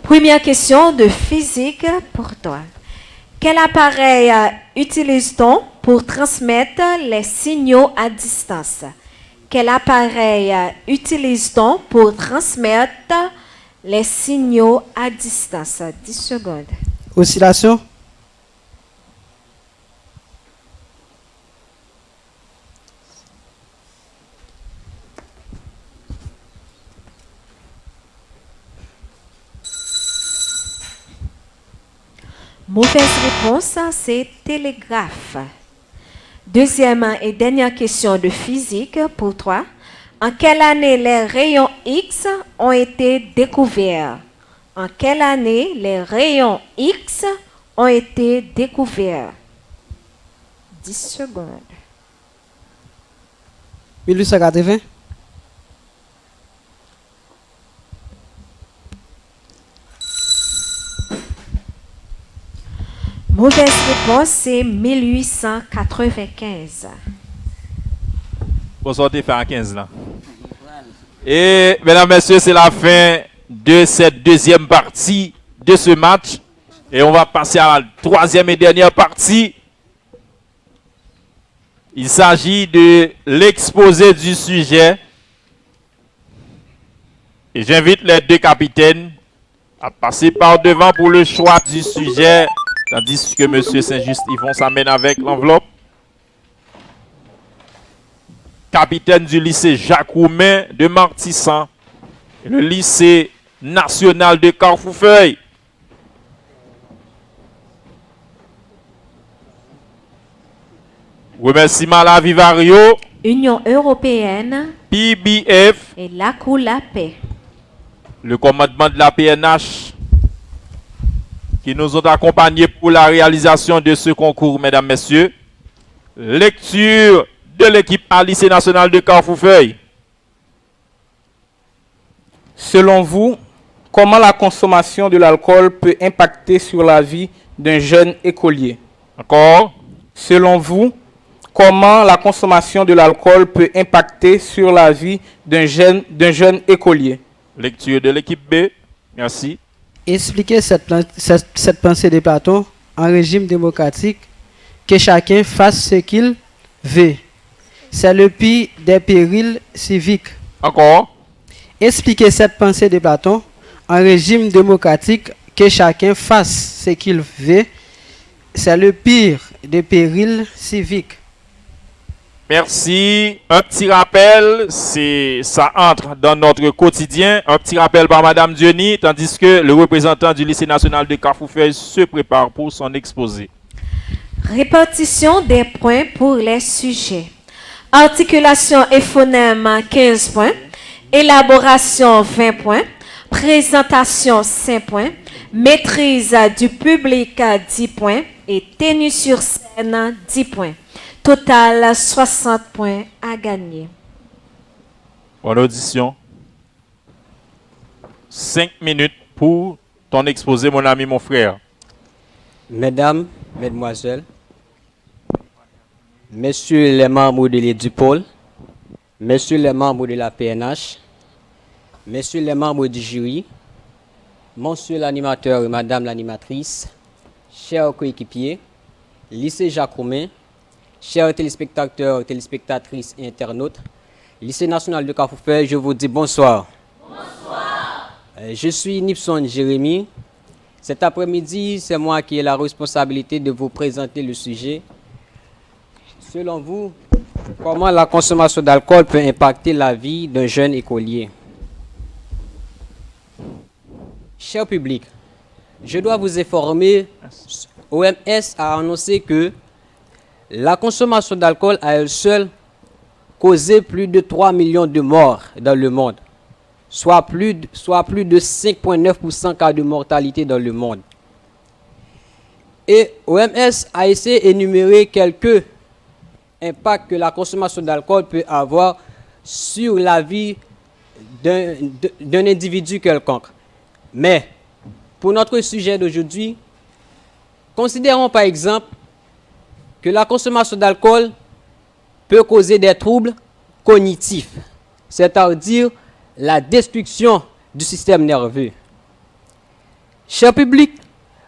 Première question de physique pour toi. Quel appareil utilise-t-on pour transmettre les signaux à distance? Quel appareil utilise-t-on pour transmettre Les signaux à distance. 10 secondes. Oscillation. Mauvaise réponse, c'est télégraphe. Deuxième et dernière question de physique pour toi. En quelle année les rayons X ont été découverts? En quelle année les rayons X ont été découverts? 10 secondes. 1880. Mauvaise réponse, c'est 1895. Bonsoir, t'es fait en 15 là. Et mesdames, messieurs, c'est la fin de cette deuxième partie de ce match. Et on va passer à la troisième et dernière partie. Il s'agit de l'exposé du sujet. Et j'invite les deux capitaines à passer par devant pour le choix du sujet. Tandis que M. Saint-Just-Yvon s'amène avec l'enveloppe. Capitaine du lycée Jacques Roumain de Martissan. Et le lycée national de Carrefourfeuille. Remerciements à la Vivario, Union européenne PBF, et la Cour la paix. le commandement de la PNH, qui nous ont accompagnés pour la réalisation de ce concours, mesdames, messieurs. Lecture de l'équipe A lycée national de Carrefourfeuille. Selon vous, comment la consommation de l'alcool peut impacter sur la vie d'un jeune écolier? Encore. Selon vous, comment la consommation de l'alcool peut impacter sur la vie d'un jeune écolier? Lecture de l'équipe B. Merci. Expliquez cette pensée de Platon en régime démocratique, que chacun fasse ce qu'il veut. C'est le pire des périls civiques. Encore. Expliquez cette pensée de Platon en régime démocratique, que chacun fasse ce qu'il veut. C'est le pire des périls civiques. Merci. Un petit rappel, ça entre dans notre quotidien. Un petit rappel par Madame Diony, tandis que le représentant du lycée national de Carrefourfeuille se prépare pour son exposé. Répartition des points pour les sujets. Articulation et phonème 15 points. Élaboration 20 points. Présentation 5 points. Maîtrise du public 10 points. Et tenue sur scène 10 points. Total 60 points à gagner. Bonne audition. 5 minutes pour ton exposé, mon ami, mon frère. Mesdames, Mesdemoiselles, Messieurs les membres de l'EDUPOL, Messieurs les membres de la PNH, Messieurs les membres du jury, Monsieur l'animateur et Madame l'animatrice, chers coéquipiers, lycée Jacques Roumain, chers téléspectateurs, téléspectatrices et internautes, lycée national de Carrefourfeuille, je vous dis bonsoir. Bonsoir. Je suis Nipson Jérémy. Cet après-midi, c'est moi qui ai la responsabilité de vous présenter le sujet. Selon vous, comment la consommation d'alcool peut impacter la vie d'un jeune écolier? Cher public, je dois vous informer, OMS a annoncé que la consommation d'alcool à elle seule causé plus de 3 millions de morts dans le monde, soit plus de 5,9% cas de mortalité dans le monde. Et OMS a essayé d'énumérer quelques impacts que la consommation d'alcool peut avoir sur la vie d'un individu quelconque. Mais pour notre sujet d'aujourd'hui, considérons par exemple que la consommation d'alcool peut causer des troubles cognitifs, c'est-à-dire la destruction du système nerveux. Cher public,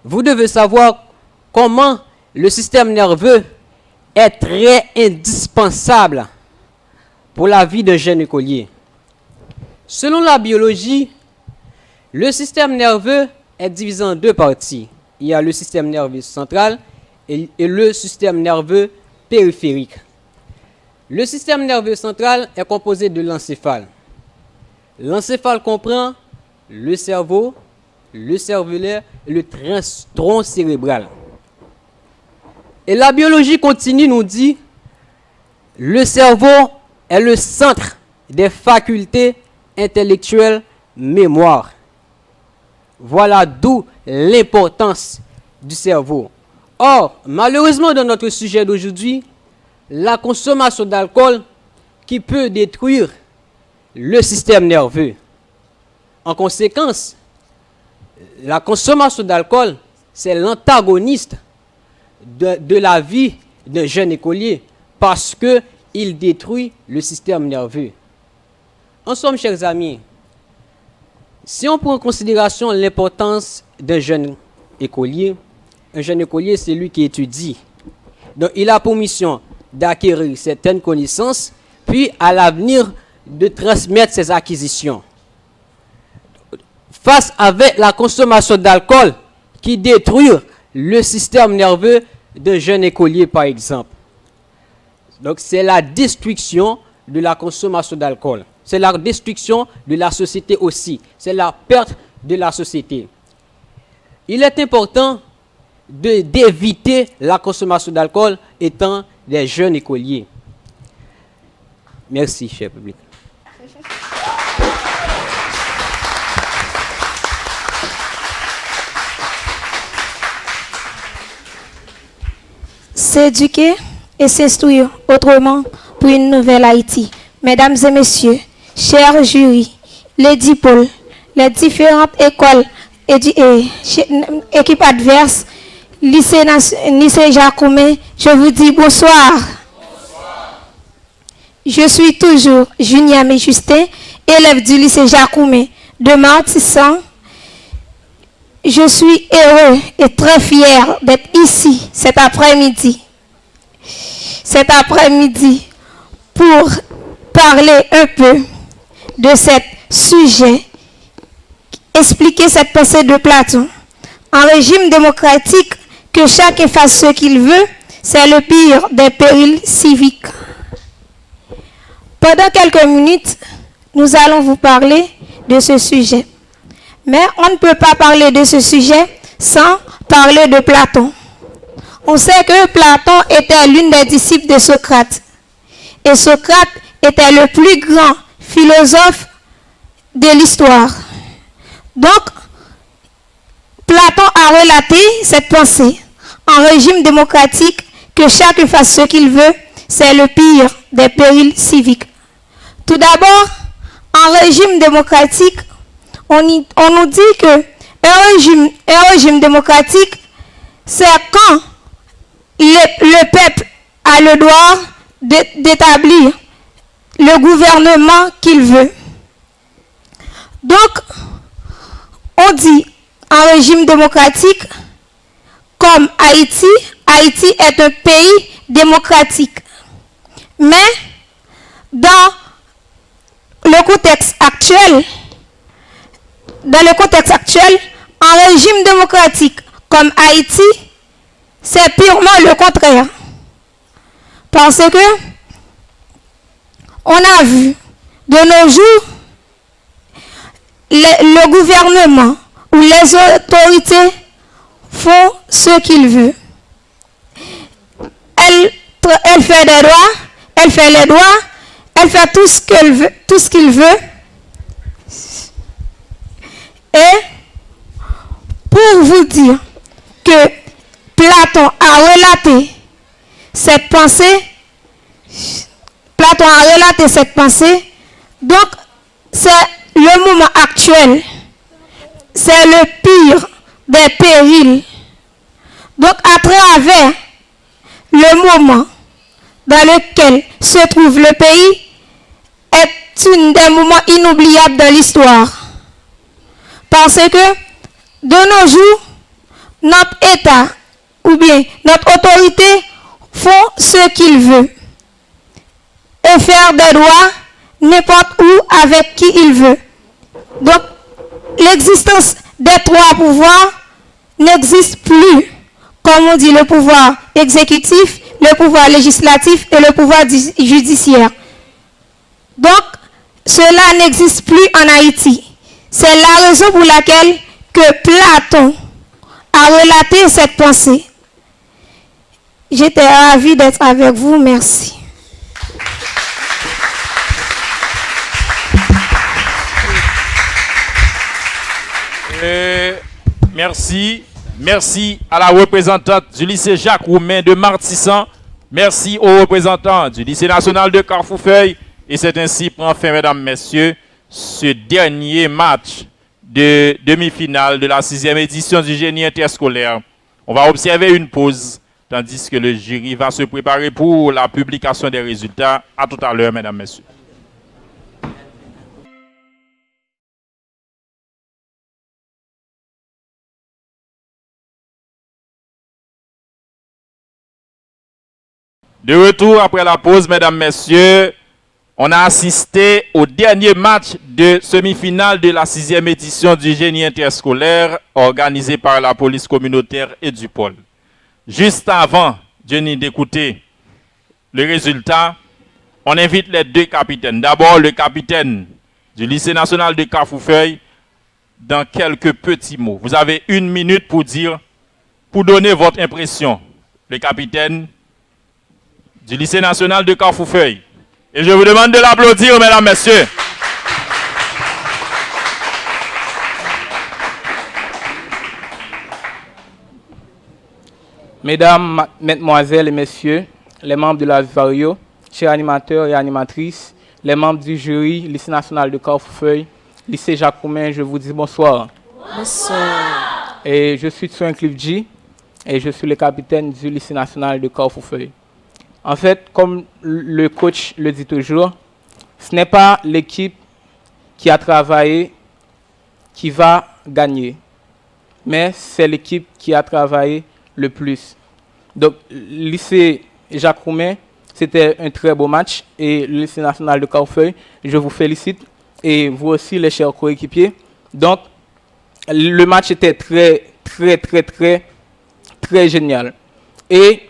vous devez savoir comment le système nerveux est très indispensable pour la vie d'un jeune écolier. Selon la biologie, Le système nerveux est divisé en deux parties. Il y a le système nerveux central et le système nerveux périphérique. Le système nerveux central est composé de l'encéphale. L'encéphale comprend le cerveau, le cervelaire et le tronc cérébral. Et la biologie continue nous dit le cerveau est le centre des facultés intellectuelles, mémoire. Voilà d'où l'importance du cerveau. Or, malheureusement, dans notre sujet d'aujourd'hui, la consommation d'alcool qui peut détruire le système nerveux. En conséquence, la consommation d'alcool, c'est l'antagoniste de la vie d'un jeune écolier parce qu'il détruit le système nerveux. En somme, chers amis, si on prend en considération l'importance d'un jeune écolier, un jeune écolier, c'est lui qui étudie. Donc, il a pour mission d'acquérir certaines connaissances, puis à l'avenir de transmettre ses acquisitions. Face avec la consommation d'alcool qui détruit le système nerveux d'un jeune écolier, par exemple. Donc, c'est la destruction de la consommation d'alcool. C'est la destruction de la société aussi. C'est la perte de la société. Il est important d'éviter la consommation d'alcool étant des jeunes écoliers. Merci, cher public. S'éduquer et s'instruire autrement pour une nouvelle Haïti. Mesdames et messieurs, chers jurys, les dipôles, les différentes écoles et équipes adverses, lycée Jacoumet, je vous dis bonsoir. Je suis toujours Juniamé Justin, élève du lycée Jacoumet de Martissan. Je suis heureux et très fier d'être ici cet après-midi pour parler un peu de ce sujet, expliquer cette pensée de Platon. En régime démocratique, que chacun fasse ce qu'il veut, c'est le pire des périls civiques. Pendant quelques minutes, nous allons vous parler de ce sujet. Mais on ne peut pas parler de ce sujet sans parler de Platon. On sait que Platon était l'une des disciples de Socrate. Et Socrate était le plus grand philosophe de l'histoire. Donc, Platon a relaté cette pensée. En régime démocratique, que chacun fasse ce qu'il veut, c'est le pire des périls civiques. Tout d'abord, en régime démocratique, on nous dit que un régime démocratique, c'est quand le peuple a le droit d'établir le gouvernement qu'il veut. Donc, on dit en régime démocratique, comme Haïti, Haïti est un pays démocratique. Mais, dans le contexte actuel, en régime démocratique comme Haïti, c'est purement le contraire. Parce que on a vu de nos jours le gouvernement ou les autorités font ce qu'ils veulent. Elle fait des droits, elle fait les droits, elle fait tout ce qu'il veut. Et pour vous dire que Platon a relaté cette pensée, donc c'est le moment actuel, c'est le pire des périls. Donc à travers le moment dans lequel se trouve le pays est un des moments inoubliables de l'histoire. Parce que de nos jours, notre État ou bien notre autorité font ce qu'ils veulent et faire des droits n'importe où avec qui ils veulent. Donc, l'existence des trois pouvoirs n'existe plus. Comme on dit, le pouvoir exécutif, le pouvoir législatif et le pouvoir judiciaire. Donc, cela n'existe plus en Haïti. C'est la raison pour laquelle que Platon a relaté cette pensée. J'étais ravie d'être avec vous. Merci. Merci. Merci à la représentante du lycée Jacques Roumain de Martissan. Merci aux représentants du lycée national de Carrefourfeuille. Et c'est ainsi prend fin, mesdames, messieurs, ce dernier match de demi-finale de la 6e édition du génie interscolaire. On va observer une pause, tandis que le jury va se préparer pour la publication des résultats. À tout à l'heure, mesdames, messieurs. De retour après la pause, mesdames, messieurs, on a assisté au dernier match de semi-finale de la 6e édition du génie interscolaire organisé par la police communautaire et du pôle. Juste avant, Jenny, d'écouter le résultat, on invite les deux capitaines. D'abord, le capitaine du lycée national de Carrefourfeuille, dans quelques petits mots. Vous avez 1 minute pour donner votre impression. Le capitaine du lycée national de Carrefourfeuille. Et je vous demande de l'applaudir, mesdames, messieurs. Mesdames, mesdemoiselles et messieurs, les membres de la Vivario, chers animateurs et animatrices, les membres du jury, lycée national de Carrefourfeuille, lycée Jacques Roumain, je vous dis bonsoir. Bonsoir. Et je suis Tsoin Cliff G et je suis le capitaine du lycée national de Carrefourfeuille. En fait, comme le coach le dit toujours, ce n'est pas l'équipe qui a travaillé qui va gagner, mais c'est l'équipe qui a travaillé le plus. Donc, le lycée Jacques Roumain, c'était un très beau match et le lycée national de Carrefourfeuille, je vous félicite et vous aussi les chers coéquipiers. Donc, le match était très génial. Et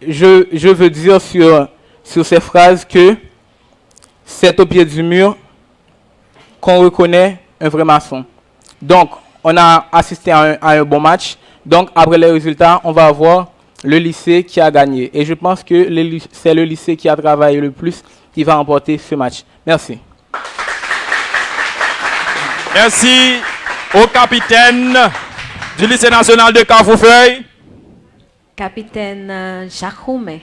je veux dire sur ces phrases que c'est au pied du mur qu'on reconnaît un vrai maçon. Donc, on a assisté à un bon match. Donc, après les résultats, on va voir le lycée qui a gagné. Et je pense que c'est le lycée qui a travaillé le plus qui va remporter ce match. Merci. Merci au capitaine du lycée national de Carrefourfeuille. Capitaine Jacques Roumain.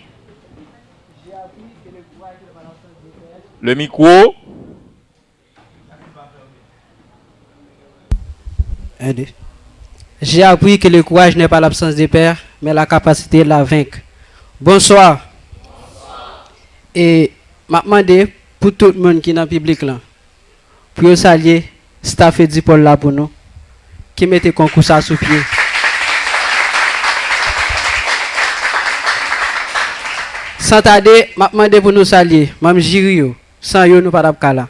Le micro. J'ai appris que le courage n'est pas l'absence des pères, mais la capacité de la vaincre. Bonsoir. Et m'a demandé pour tout le monde qui est dans le public là, pour saluer staff et du pôle là pour nous, qui mettait concours ça sous pied. Sans tarder, m'a demandé pour nous saluer, Mme Jirio, sans yo nous pas d'abkala.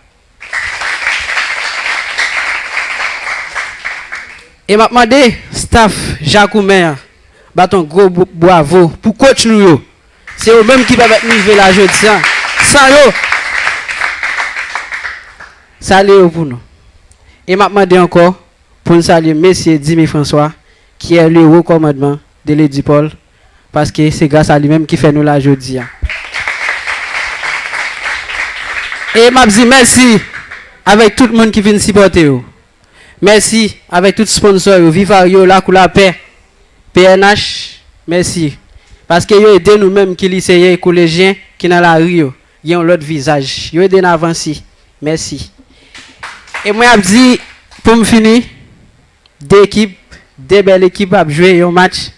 Et m'a demandé, staff Jacques Roumain, bâton gros bravo pour coach nous yo. C'est eux même qui peuvent nous la jeudi. Sans yo. Salut pour nous. Et m'a demandé encore pour nous saluer monsieur Dimi François, qui est le haut commandement de l'Édipol, parce que c'est grâce à lui-même qui fait nous la jeudi. Et m'a dit merci avec tout le monde qui vient supporter. Merci avec tout sponsor, Vivario, la couleur paix, PNH, merci. Parce que vous aidez nous-mêmes qui lycéens et collégiens qui dans la rue, ils ont l'autre visage. Vous aidez nous avancer. Merci. Et moi, je dis, pour me finir, deux belles équipes à jouer un match,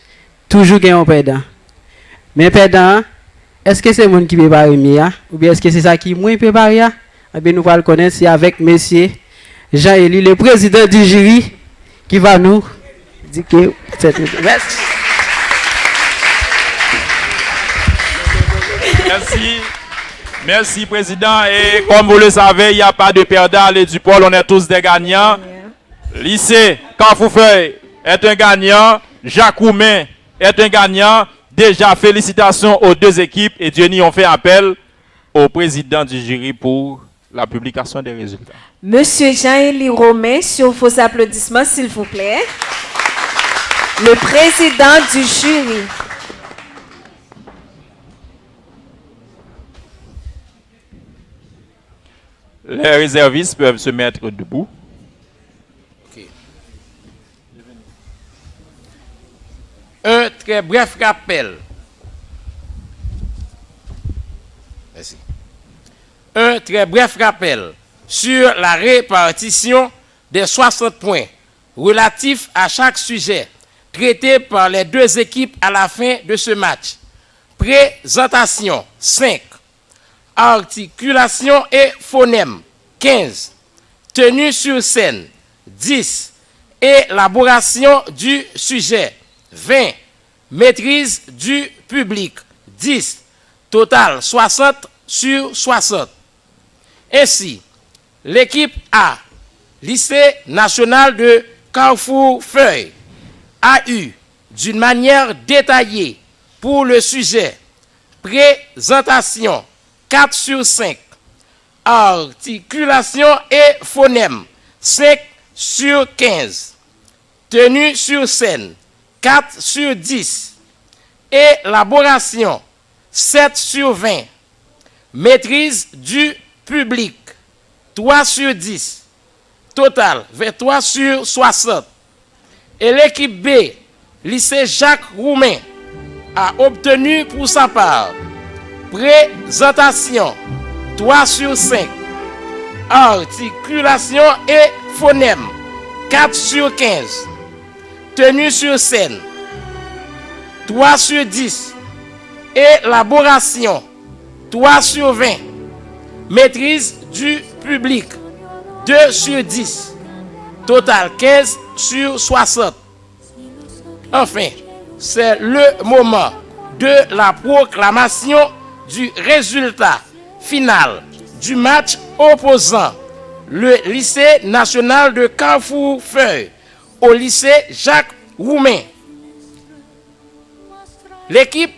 toujours gagnant perdant. Mais perdant, est-ce que c'est le monde qui prépare mieux, ou bien est-ce que c'est ça qui est moins préparé? Eh bien, nous allons le connaître, c'est avec monsieur Jean-Élie, le président du jury, qui va nous dire que c'est tout. Merci. Merci. Merci, Président. Et comme vous le savez, il n'y a pas de perdants à l'Édupol. On est tous des gagnants. Lycée Carrefourfeuille est un gagnant. Jacques Roumain est un gagnant. Déjà, félicitations aux deux équipes. Et Dieu on fait appel au président du jury pour la publication des résultats. Monsieur Jean-Élie Romain, sur vos applaudissements, s'il vous plaît. Le président du jury. Les réservistes peuvent se mettre debout. Okay. Un très bref rappel. Merci. Un très bref rappel sur la répartition des 60 points relatifs à chaque sujet traité par les deux équipes à la fin de ce match. Présentation 5. Articulation et phonème 15. Tenue sur scène 10. Élaboration du sujet 20. Maîtrise du public 10. Total 60 sur 60. Ainsi, l'équipe A, lycée national de Carrefourfeuille, a eu d'une manière détaillée pour le sujet présentation 4 sur 5, articulation et phonème 5 sur 15, tenue sur scène 4 sur 10, élaboration 7 sur 20, maîtrise du public 3 sur 10, total 23 sur 60. Et l'équipe B, lycée Jacques Roumain, a obtenu pour sa part présentation 3 sur 5, articulation et phonème 4 sur 15, tenue sur scène 3 sur 10, élaboration 3 sur 20, maîtrise du public 2 sur 10, total 15 sur 60. Enfin, c'est le moment de la proclamation du résultat final du match opposant le lycée national de Carrefourfeuille au lycée Jacques Roumain. L'équipe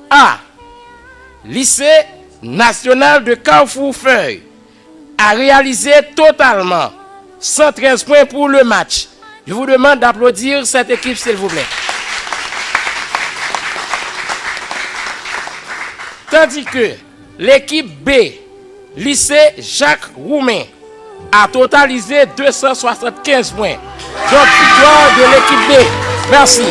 A, lycée national de Carrefourfeuille, a réalisé totalement 113 points pour le match. Je vous demande d'applaudir cette équipe, s'il vous plaît. Tandis que l'équipe B, lycée Jacques Roumain, a totalisé 275 points. Donc, victoire de l'équipe B. Merci.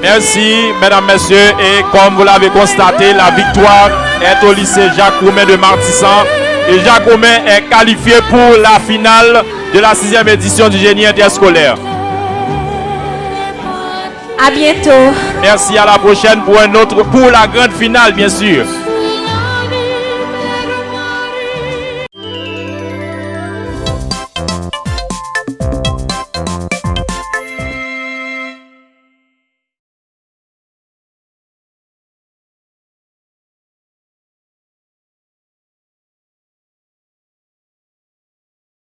Merci, mesdames, messieurs. Et comme vous l'avez constaté, la victoire est au lycée Jacques Roumain de Martissan. Et Jacques Roumain est qualifié pour la finale de la 6e édition du génie interscolaire. À bientôt. Merci, à la prochaine pour la grande finale, bien sûr.